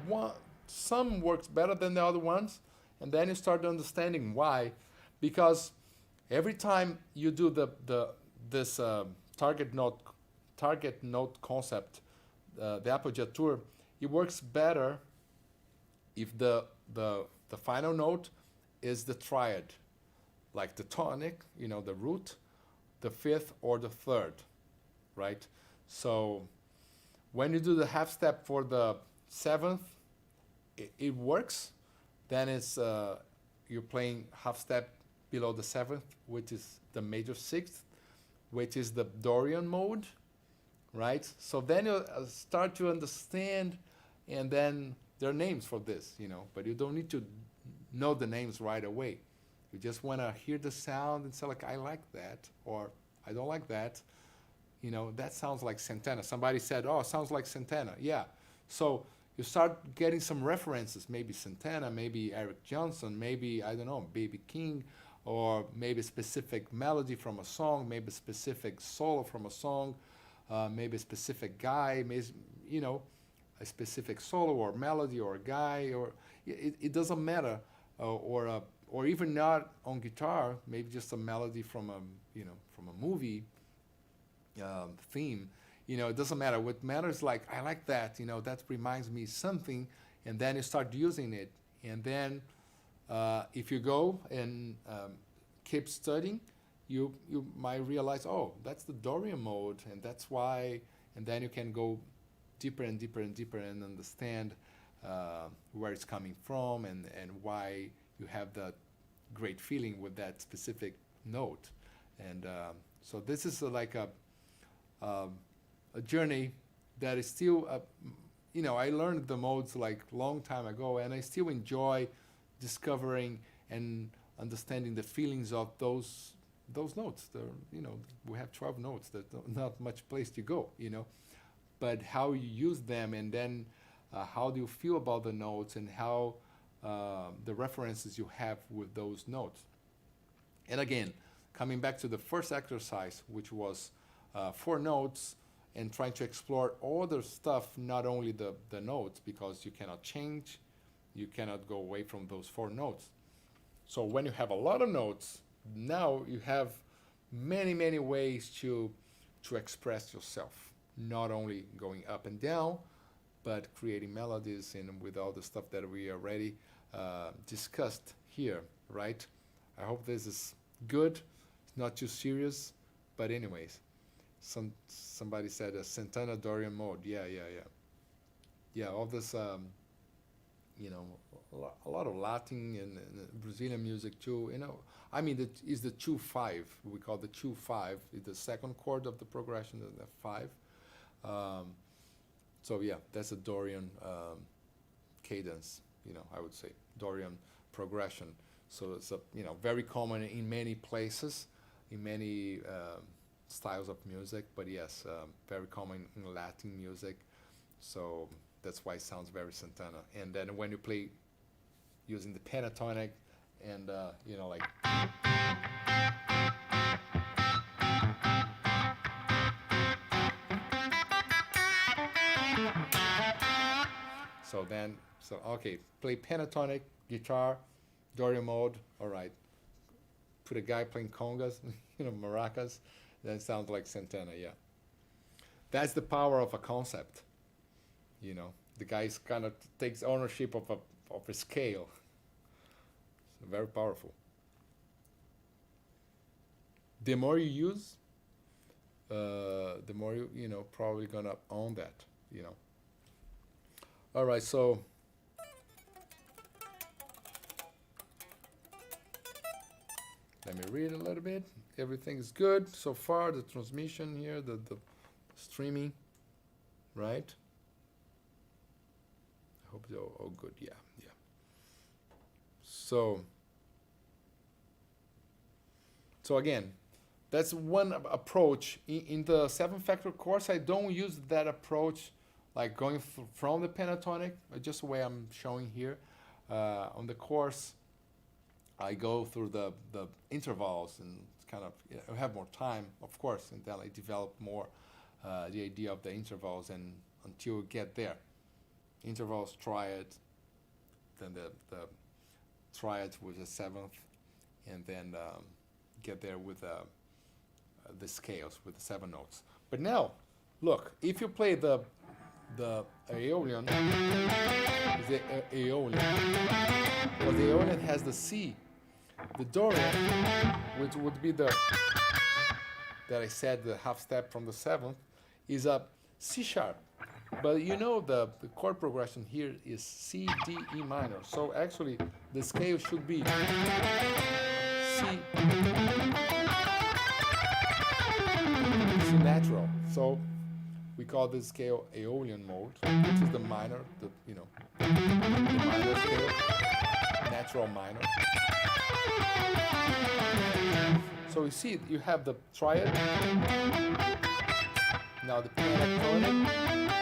some works better than the other ones, and then you start understanding why. Because every time you do this target note concept, the appoggiatura, it works better if the final note is the triad, like the tonic, the root, the 5th or the 3rd, right? So when you do the half step for the 7th, it works. Then it's you're playing half step below the 7th, which is the major 6th, which is the Dorian mode, right? So then you start to understand, and then there are names for this, but you don't need to know the names right away. You just want to hear the sound and say, like, I like that, or I don't like that. That sounds like Santana. Somebody said, oh, sounds like Santana. Yeah. So you start getting some references, maybe Santana, maybe Eric Johnson, maybe, I don't know, B.B. King, or maybe a specific melody from a song, maybe a specific solo from a song, maybe a specific guy, a specific solo or melody or a guy, or it doesn't matter, or even not on guitar, maybe just a melody from a movie theme. It doesn't matter. What matters, like, I like that. That reminds me something, and then you start using it, and then if you go and keep studying, you might realize, oh, that's the Dorian mode, and that's why. And then you can go deeper and deeper and deeper and understand where it's coming from, and why you have that great feeling with that specific note. And so this is like a journey that is still, I learned the modes like long time ago, and I still enjoy discovering and understanding the feelings of those notes. We have 12 notes. There's not much place to go, but how you use them, and then how do you feel about the notes, and how the references you have with those notes. And again, coming back to the first exercise, which was 4 notes, and trying to explore other stuff, not only the notes, because you cannot change, you cannot go away from those 4 notes. So when you have a lot of notes, now you have many, many ways to express yourself, not only going up and down, but creating melodies, and with all the stuff that we already discussed here, right? I hope this is good. It's not too serious, but anyways, somebody said a Santana Dorian mode. Yeah. All this, a lot of Latin and Brazilian music too. I mean, that is the 2/5. We call the 2/5. It's the second chord of the progression, the 5. So yeah, that's a Dorian cadence. I would say Dorian progression. So it's very common in many places, in many styles of music. But yes, very common in Latin music. So that's why it sounds very Santana. And then when you play using the pentatonic, and like. So okay, play pentatonic, guitar, Dorian mode, all right. Put a guy playing congas, maracas, then it sounds like Santana, yeah. That's the power of a concept, The guy kind of takes ownership of a scale. So very powerful. The more you use, the more you probably gonna own that, All right, so let me read a little bit. Everything is good so far. The transmission here, the streaming, right? I hope they're all good. Yeah. So again, that's one approach. In the 7-factor course, I don't use that approach, like going from the pentatonic, just the way I'm showing here. On the course, I go through the intervals, and it's kind of, I have more time, of course, and then I develop more the idea of the intervals, and until you get there. Intervals, triads, then the triads with the 7th, and then get there with the scales, with the 7 notes. But now, look, if you play the Aeolian, the Aeolian has the C. The Dorian, which would be that I said, the half step from the 7th, is a C sharp. But the chord progression here is C, D, E minor. So actually, the scale should be C. It's natural. So We call this scale Aeolian mode, which is the minor, the minor scale, natural minor. So you see, you have the triad, now the pentatonic.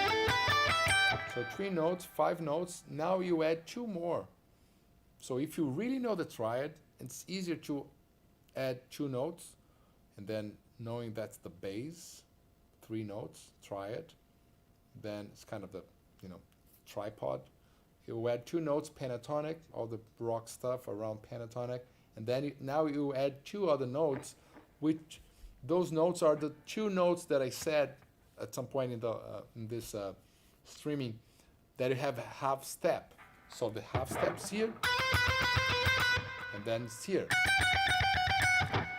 So 3 notes, 5 notes. Now you add 2 more. So if you really know the triad, it's easier to add 2 notes, and then knowing that's the bass, 3 notes, triad. Then it's kind of the, tripod. You add 2 notes, pentatonic, all the rock stuff around pentatonic, and then now you add 2 other notes, which those notes are the 2 notes that I said at some point in this streaming, that you have a half step. So the half step's here, and then it's here.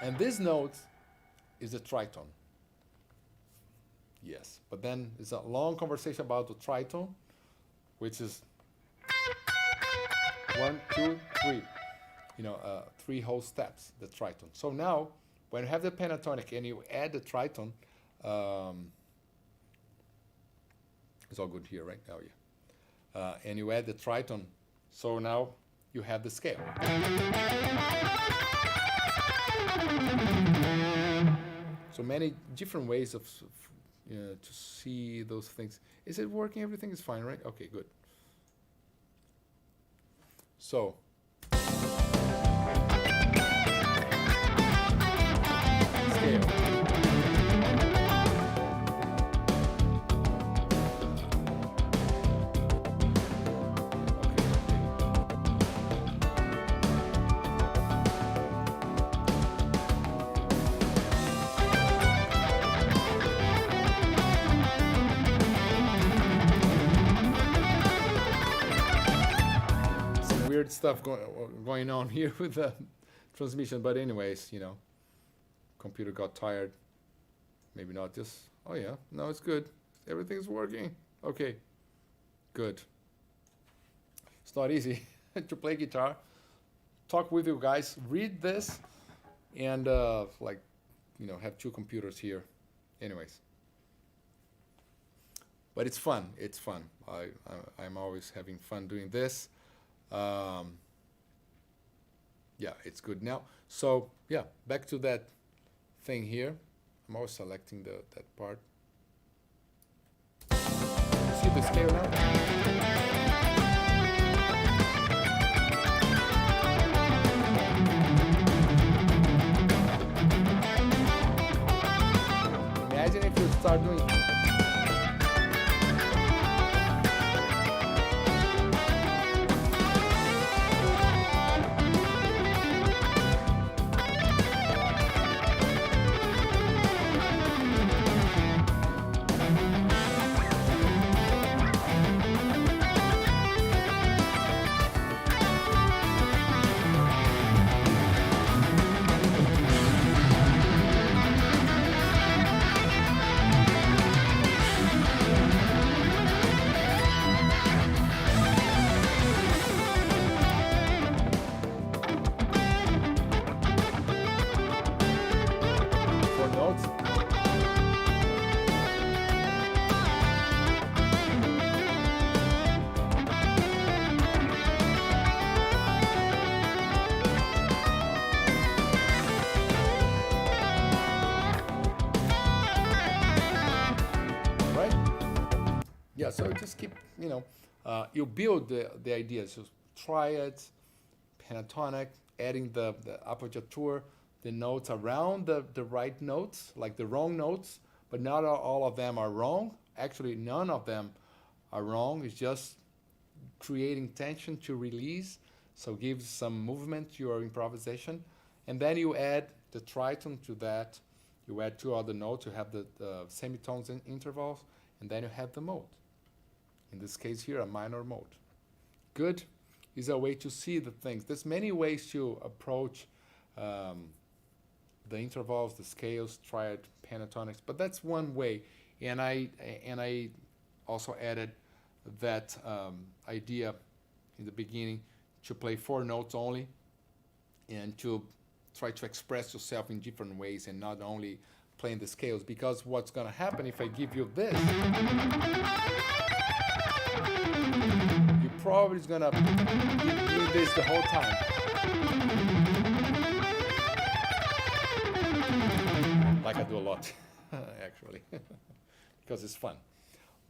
And this note is a tritone. Yes, but then it's a long conversation about the tritone, which is 1, 2, 3. 3 whole steps, the tritone. So now, when you have the pentatonic and you add the tritone, it's all good here, right? Oh, yeah. And you add the tritone, so now you have the scale. So many different ways of to see those things. Is it working? Everything is fine, right? Okay, good. So scale. Weird stuff going on here with the transmission, but anyways, computer got tired. Maybe not. Just, oh yeah, no, it's good. Everything's working. Okay, good. It's not easy to play guitar. Talk with you guys. Read this, and have 2 computers here. Anyways, but it's fun. It's fun. I'm always having fun doing this. Yeah, it's good now. So yeah, back to that thing here. I'm always selecting that part. See the scale now? Imagine if you start doing so just keep, you build the ideas. So triads, pentatonic, adding the appoggiatura, the notes around the right notes, like the wrong notes, but not all of them are wrong. Actually, none of them are wrong. It's just creating tension to release, so gives some movement to your improvisation. And then you add the tritone to that. You add 2 other notes. You have the semitones and intervals, and then you have the mode. In this case here, a minor mode. Good is a way to see the things. There's many ways to approach the intervals, the scales, triad, pentatonics, but that's one way. And I also added that idea in the beginning to play 4 notes only, and to try to express yourself in different ways, and not only playing the scales, because what's gonna happen if I give you this, you probably is gonna be doing this the whole time. Like I do a lot, actually, because it's fun.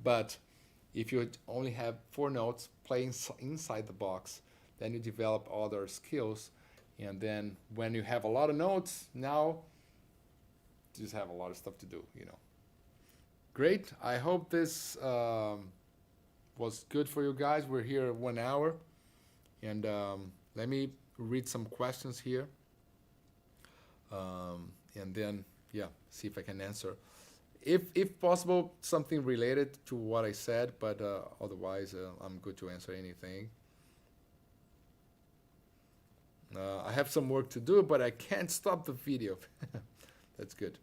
But if you only have 4 notes playing inside the box, then you develop other skills. And then when you have a lot of notes, now you just have a lot of stuff to do, you know. Great. I hope this was good for you guys. We're here 1 hour. And let me read some questions here. And then, yeah, see if I can answer. If possible, something related to what I said, but otherwise, I'm good to answer anything. I have some work to do, but I can't stop the video. That's good.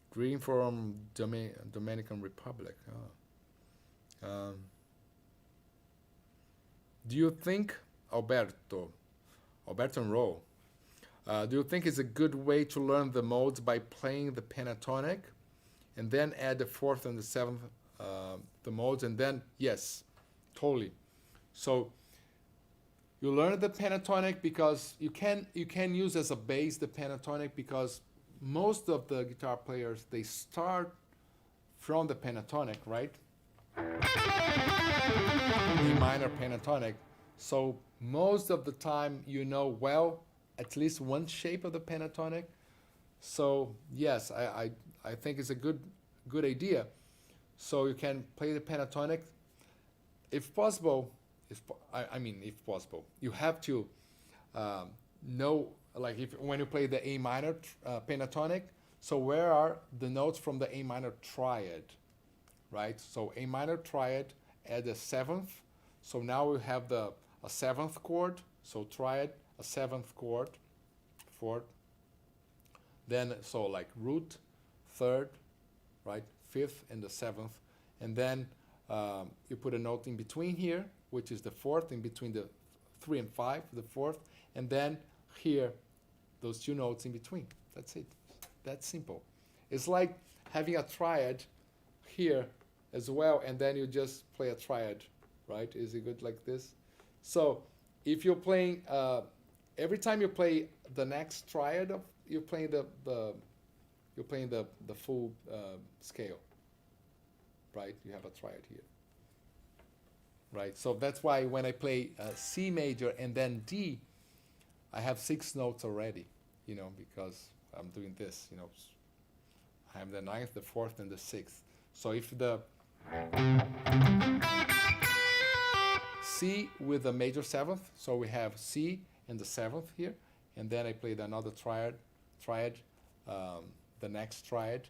Greeting from Dominican Republic. Oh. Do you think, Alberto and Ro, do you think it's a good way to learn the modes by playing the pentatonic and then add the 4th and the 7th, the modes, and then, yes, totally. So you learn the pentatonic because you can use as a base the pentatonic, because most of the guitar players, they start from the pentatonic, right? A minor pentatonic. So most of the time you know well at least one shape of the pentatonic. So yes, I think it's a good idea. So you can play the pentatonic, if possible. If possible, you have to know, like when you play the A minor pentatonic. So where are the notes from the A minor triad, right? So A minor triad at the 7th. So now we have a 7th chord. So triad, a 7th chord, 4th. Then so like root, 3rd, right, 5th and the 7th, and then you put a note in between here, which is the 4th, in between the 3 and 5, the 4th, and then here, those 2 notes in between. That's it. That's simple. It's like having a triad here as well, and then you just play a triad, right? Is it good like this? So if you're playing, every time you play the next triad, you're playing the full scale, right? You have a triad here. Right, so that's why when I play C major and then D, I have 6 notes already, you know, because I'm doing this, you know. I have the 9th, the 4th, and the 6th. So if the C with the major 7th, so we have C and the 7th here, and then I played another triad, the next triad,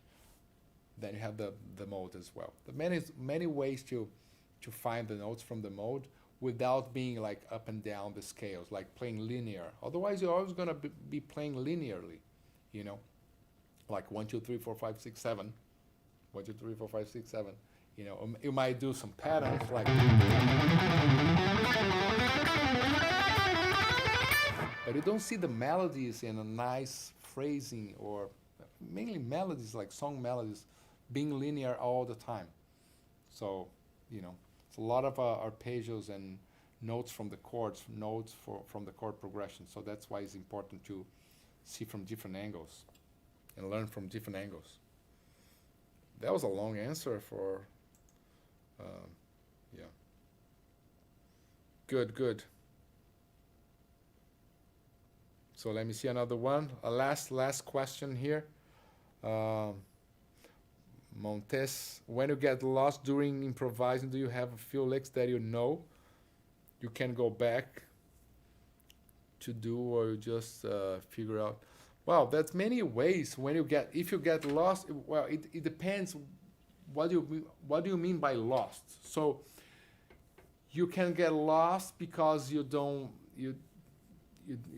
then you have the mode as well. There are many ways to find the notes from the mode without being like up and down the scales, like playing linear. Otherwise, you're always gonna be playing linearly, you know, like 1, 2, 3, 4, 5, 6, 7, 1, 2, 3, 4, 5, 6, 7. You know, you might do some patterns like, but you don't see the melodies in a nice phrasing, or mainly melodies like song melodies being linear all the time. So, you know, it's a lot of arpeggios and notes from the chords, from the chord progression. So that's why it's important to see from different angles and learn from different angles. That was a long answer for, yeah. Good. So let me see another one. A last question here. Montes, when you get lost during improvising, do you have a few licks that you know you can go back to do, or you just figure out? Well, that's many ways. If you get lost, well, it depends. What do you mean by lost? So you can get lost because you're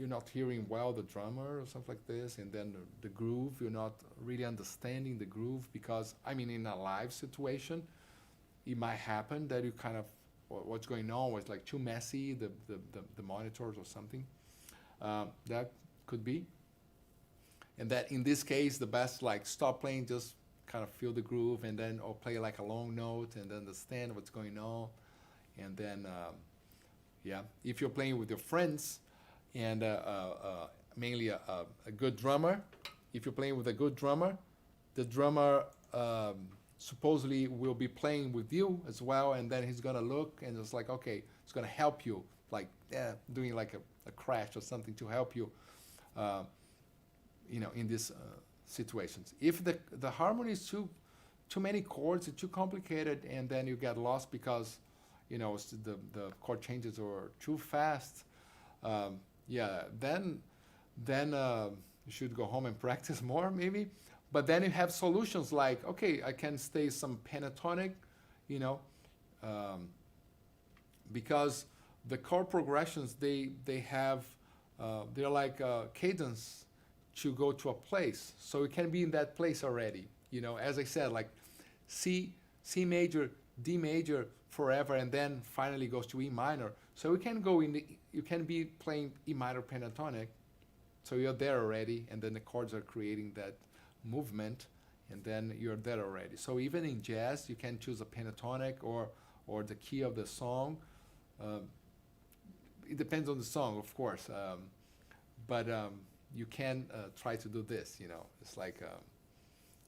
not hearing well the drummer or something like this, and then the groove, you're not really understanding the groove, because I mean, in a live situation, it might happen that you kind of, what's going on was like too messy, the monitors or something. That could be. And that in this case, the best like stop playing, just kind of feel the groove, and then or play like a long note and understand what's going on, and then yeah, if you're playing with your friends and mainly a good drummer, if you're playing with a good drummer, the drummer supposedly will be playing with you as well, and then he's gonna look and it's like, okay, it's gonna help you, like doing like a crash or something to help you, in these situations. If the harmony is too many chords, it's too complicated, and then you get lost because the chord changes are too fast. Yeah, then you should go home and practice more maybe. But then you have solutions like, okay, I can stay some pentatonic, you know, because the chord progressions they have they're like cadence to go to a place, so it can be in that place already. As I said, like C major, D major forever, and then finally goes to E minor. So you can be playing E minor pentatonic, so you're there already, and then the chords are creating that movement, and then you're there already. So even in jazz, you can choose a pentatonic or the key of the song. It depends on the song, of course, but you can try to do this. It's like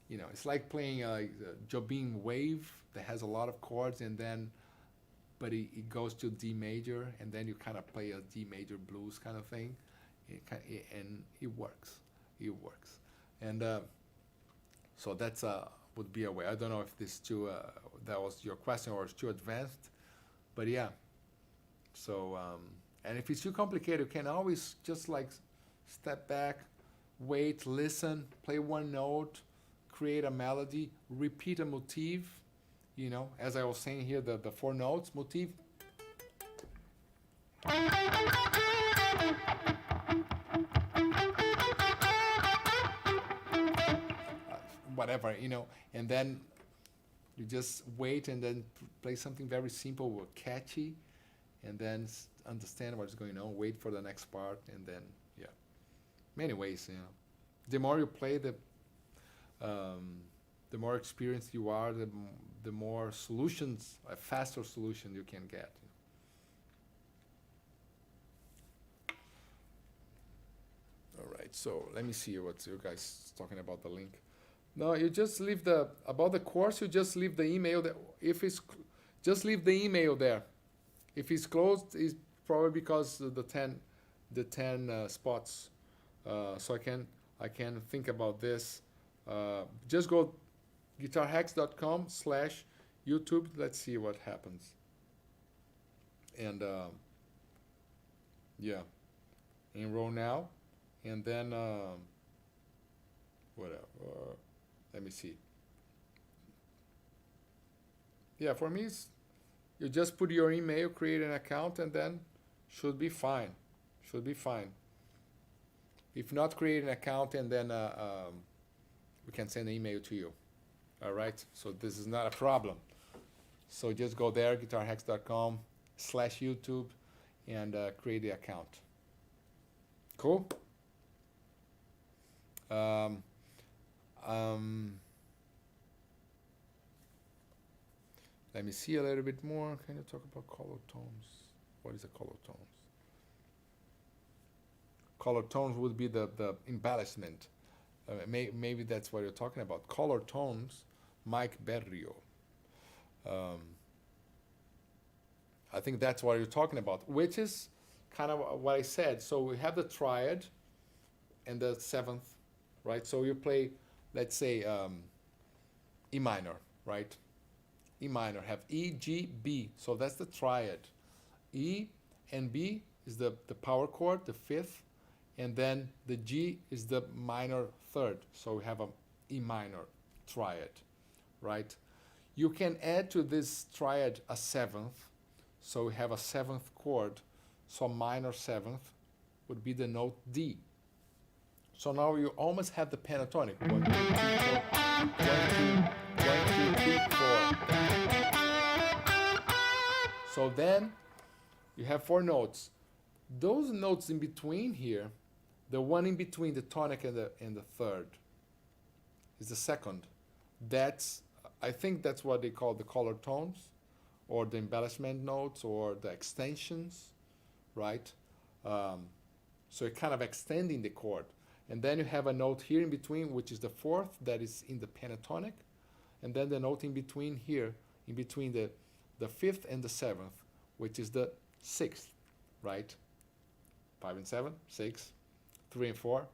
it's like playing a Jobim wave that has a lot of chords, but it goes to D major, and then you kind of play a D major blues kind of thing, and it works. It works, and so that's would be a way. I don't know if this too that was your question or it's too advanced, but yeah. So and if it's too complicated, you can always just like step back, wait, listen, play one note, create a melody, repeat a motif. As I was saying here, the four notes motif. Whatever, and then you just wait and then play something very simple or catchy, and then understand what's going on, wait for the next part, and then, yeah. Many ways, The more you play, the more experienced you are, the more solutions, a faster solution you can get. All right, so let me see what you guys talking about the link. No, you just leave about the course, you just leave the email there. Just leave the email there. If it's closed, it's probably because the 10 spots. So I can think about this. Just go guitarhacks.com/YouTube. Let's see what happens. And yeah, enroll now, and then whatever. Let me see. Yeah, for me, you just put your email, create an account, and then should be fine. Should be fine. If not, create an account, and then we can send an email to you. All right? So this is not a problem. So just go there, guitarhacks.com/YouTube, and create the account. Cool? Let me see a little bit more. Can you talk about color tones? What is a color tones? Color tones would be the embellishment. Maybe that's what you're talking about. Color tones, Mike Berrio. I think that's what you're talking about, which is kind of what I said. So we have the triad and the seventh, right? So you play, let's say, E minor, right? E minor, have E, G, B. So that's the triad. E and B is the power chord, the fifth, and then the G is the minor third. So we have a E minor triad, right? You can add to this triad a seventh. So we have a seventh chord. So minor seventh would be the note D. So now you almost have the pentatonic. 1, 2, 3, 4. So then you have four notes. Those notes in between here, The one in between the tonic and the third is the second. That's, I think that's what they call the color tones, or the embellishment notes, or the extensions, right? Um, so you're kind of extending the chord. And then you have a note here in between, which is the fourth, that is in the pentatonic. And then the note in between here, in between the fifth and the seventh, which is the sixth, right? 5 and 7, 6, 3 and 4,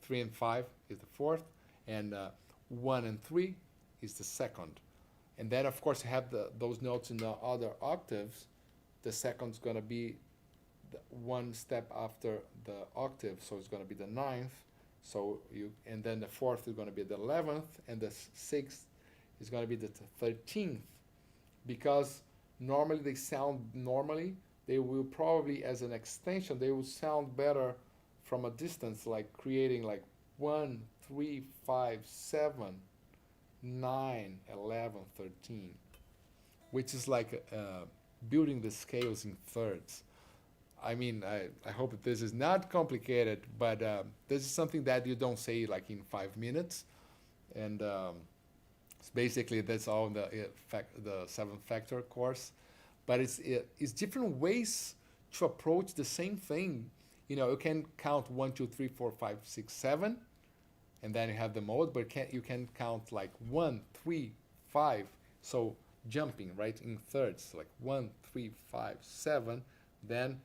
3 and 5 is the fourth, and 1 and 3 is the second. And then, of course, you have those notes in the other octaves. The second's going to be one step after the octave, so it's going to be the ninth. So and then the fourth is going to be the 11th, and the sixth is going to be the 13th, because normally they sound normally. They will probably, as an extension, they will sound better from a distance, like creating like 1, 3, 5, 7, 9, 11, 13, which is like building the scales in thirds. I mean, I hope that this is not complicated, but this is something that you don't say like in 5 minutes. And it's basically, that's all in the 7-factor course. But it's different ways to approach the same thing. You know, you can count 1, 2, 3, 4, 5, 6, 7, and then you have the mode, but you can count like 1, 3, 5. So jumping, right, in thirds, like 1, 3, 5, 7, then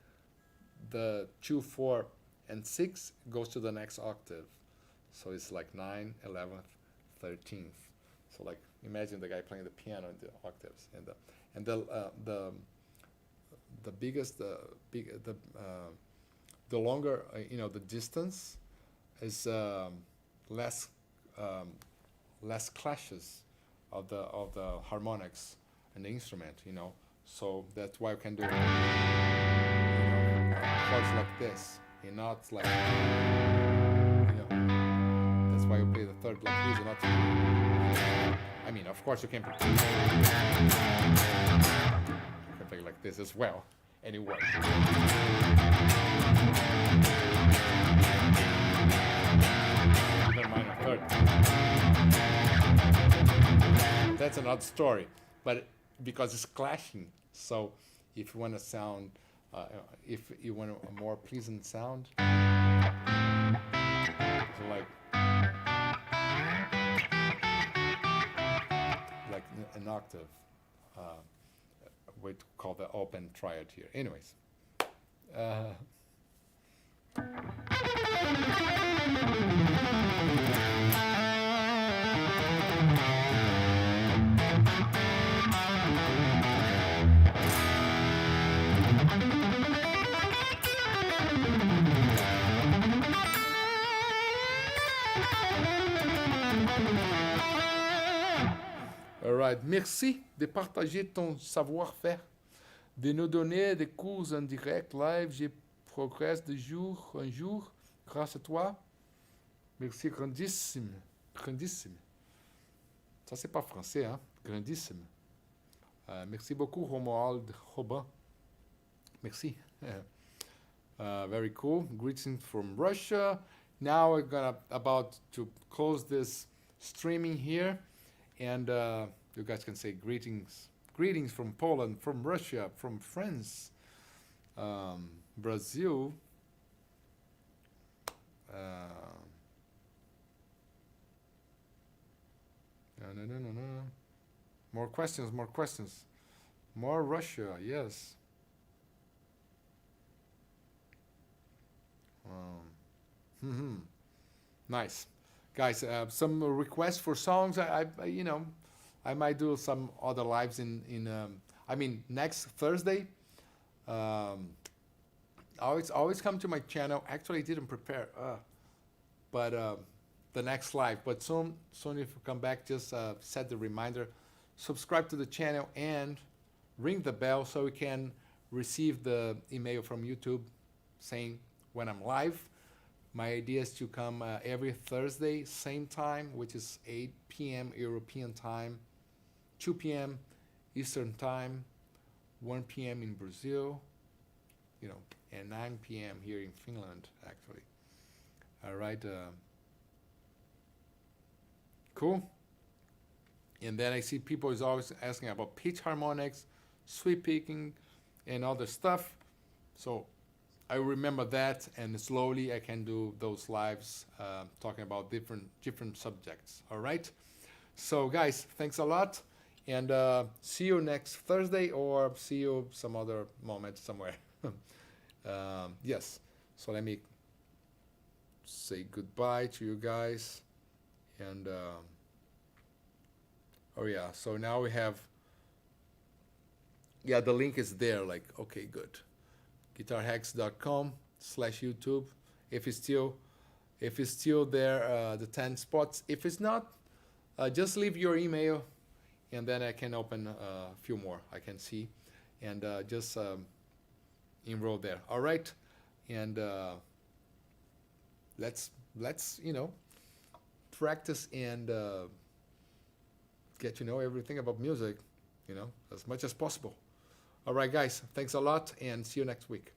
the 2, 4, and 6 goes to the next octave. So it's like 9, 11th, 13th. So like, imagine the guy playing the piano in the octaves, and the biggest, the longer, the distance is less clashes of the harmonics and the instrument, So that's why you can do chords like this, and not like, that's why you play the third like this, and not. I mean, of course you can play like this as well. Anyway. Never mind a third. That's another story, but because it's clashing. So if you want to sound, if you want a more pleasant sound, so like an octave, we call the open triad here. Anyways. All right. Merci de partager ton savoir-faire, de nous donner des cours en direct, live. Je progresse de jour en jour grâce à toi. Merci, grandissime. Grandissime. Ça, c'est pas français, hein? Grandissime. Merci beaucoup, Romuald Robin. Merci. Very cool. Greetings from Russia. Now we're about to close this streaming here, and you guys can say greetings. Greetings from Poland, from Russia, from France, Brazil. No. More questions. More Russia, yes. Nice. Guys, some requests for songs. I might do some other lives next Thursday. Always come to my channel. Actually, I didn't prepare, but the next live. But soon if you come back, just set the reminder, subscribe to the channel, and ring the bell so you can receive the email from YouTube saying when I'm live. My idea is to come every Thursday, same time, which is 8 p.m. European time, 2 p.m. Eastern time, 1 p.m. in Brazil, and 9 p.m. here in Finland, actually. All right. Cool. And then I see people is always asking about pitch harmonics, sweep picking, and other stuff. So I remember that, and slowly I can do those lives talking about different subjects. All right. So guys, thanks a lot, and see you next Thursday, or see you some other moment somewhere. Yes. So let me say goodbye to you guys, and oh yeah. So now we have, yeah, the link is there. Like, okay, good. guitarhacks.com/YouTube. If it's still there, the 10 spots. If it's not, just leave your email, and then I can open a few more. I can see, and just enroll there. All right, and let's practice and get to know everything about music, as much as possible. All right, guys, thanks a lot, and see you next week.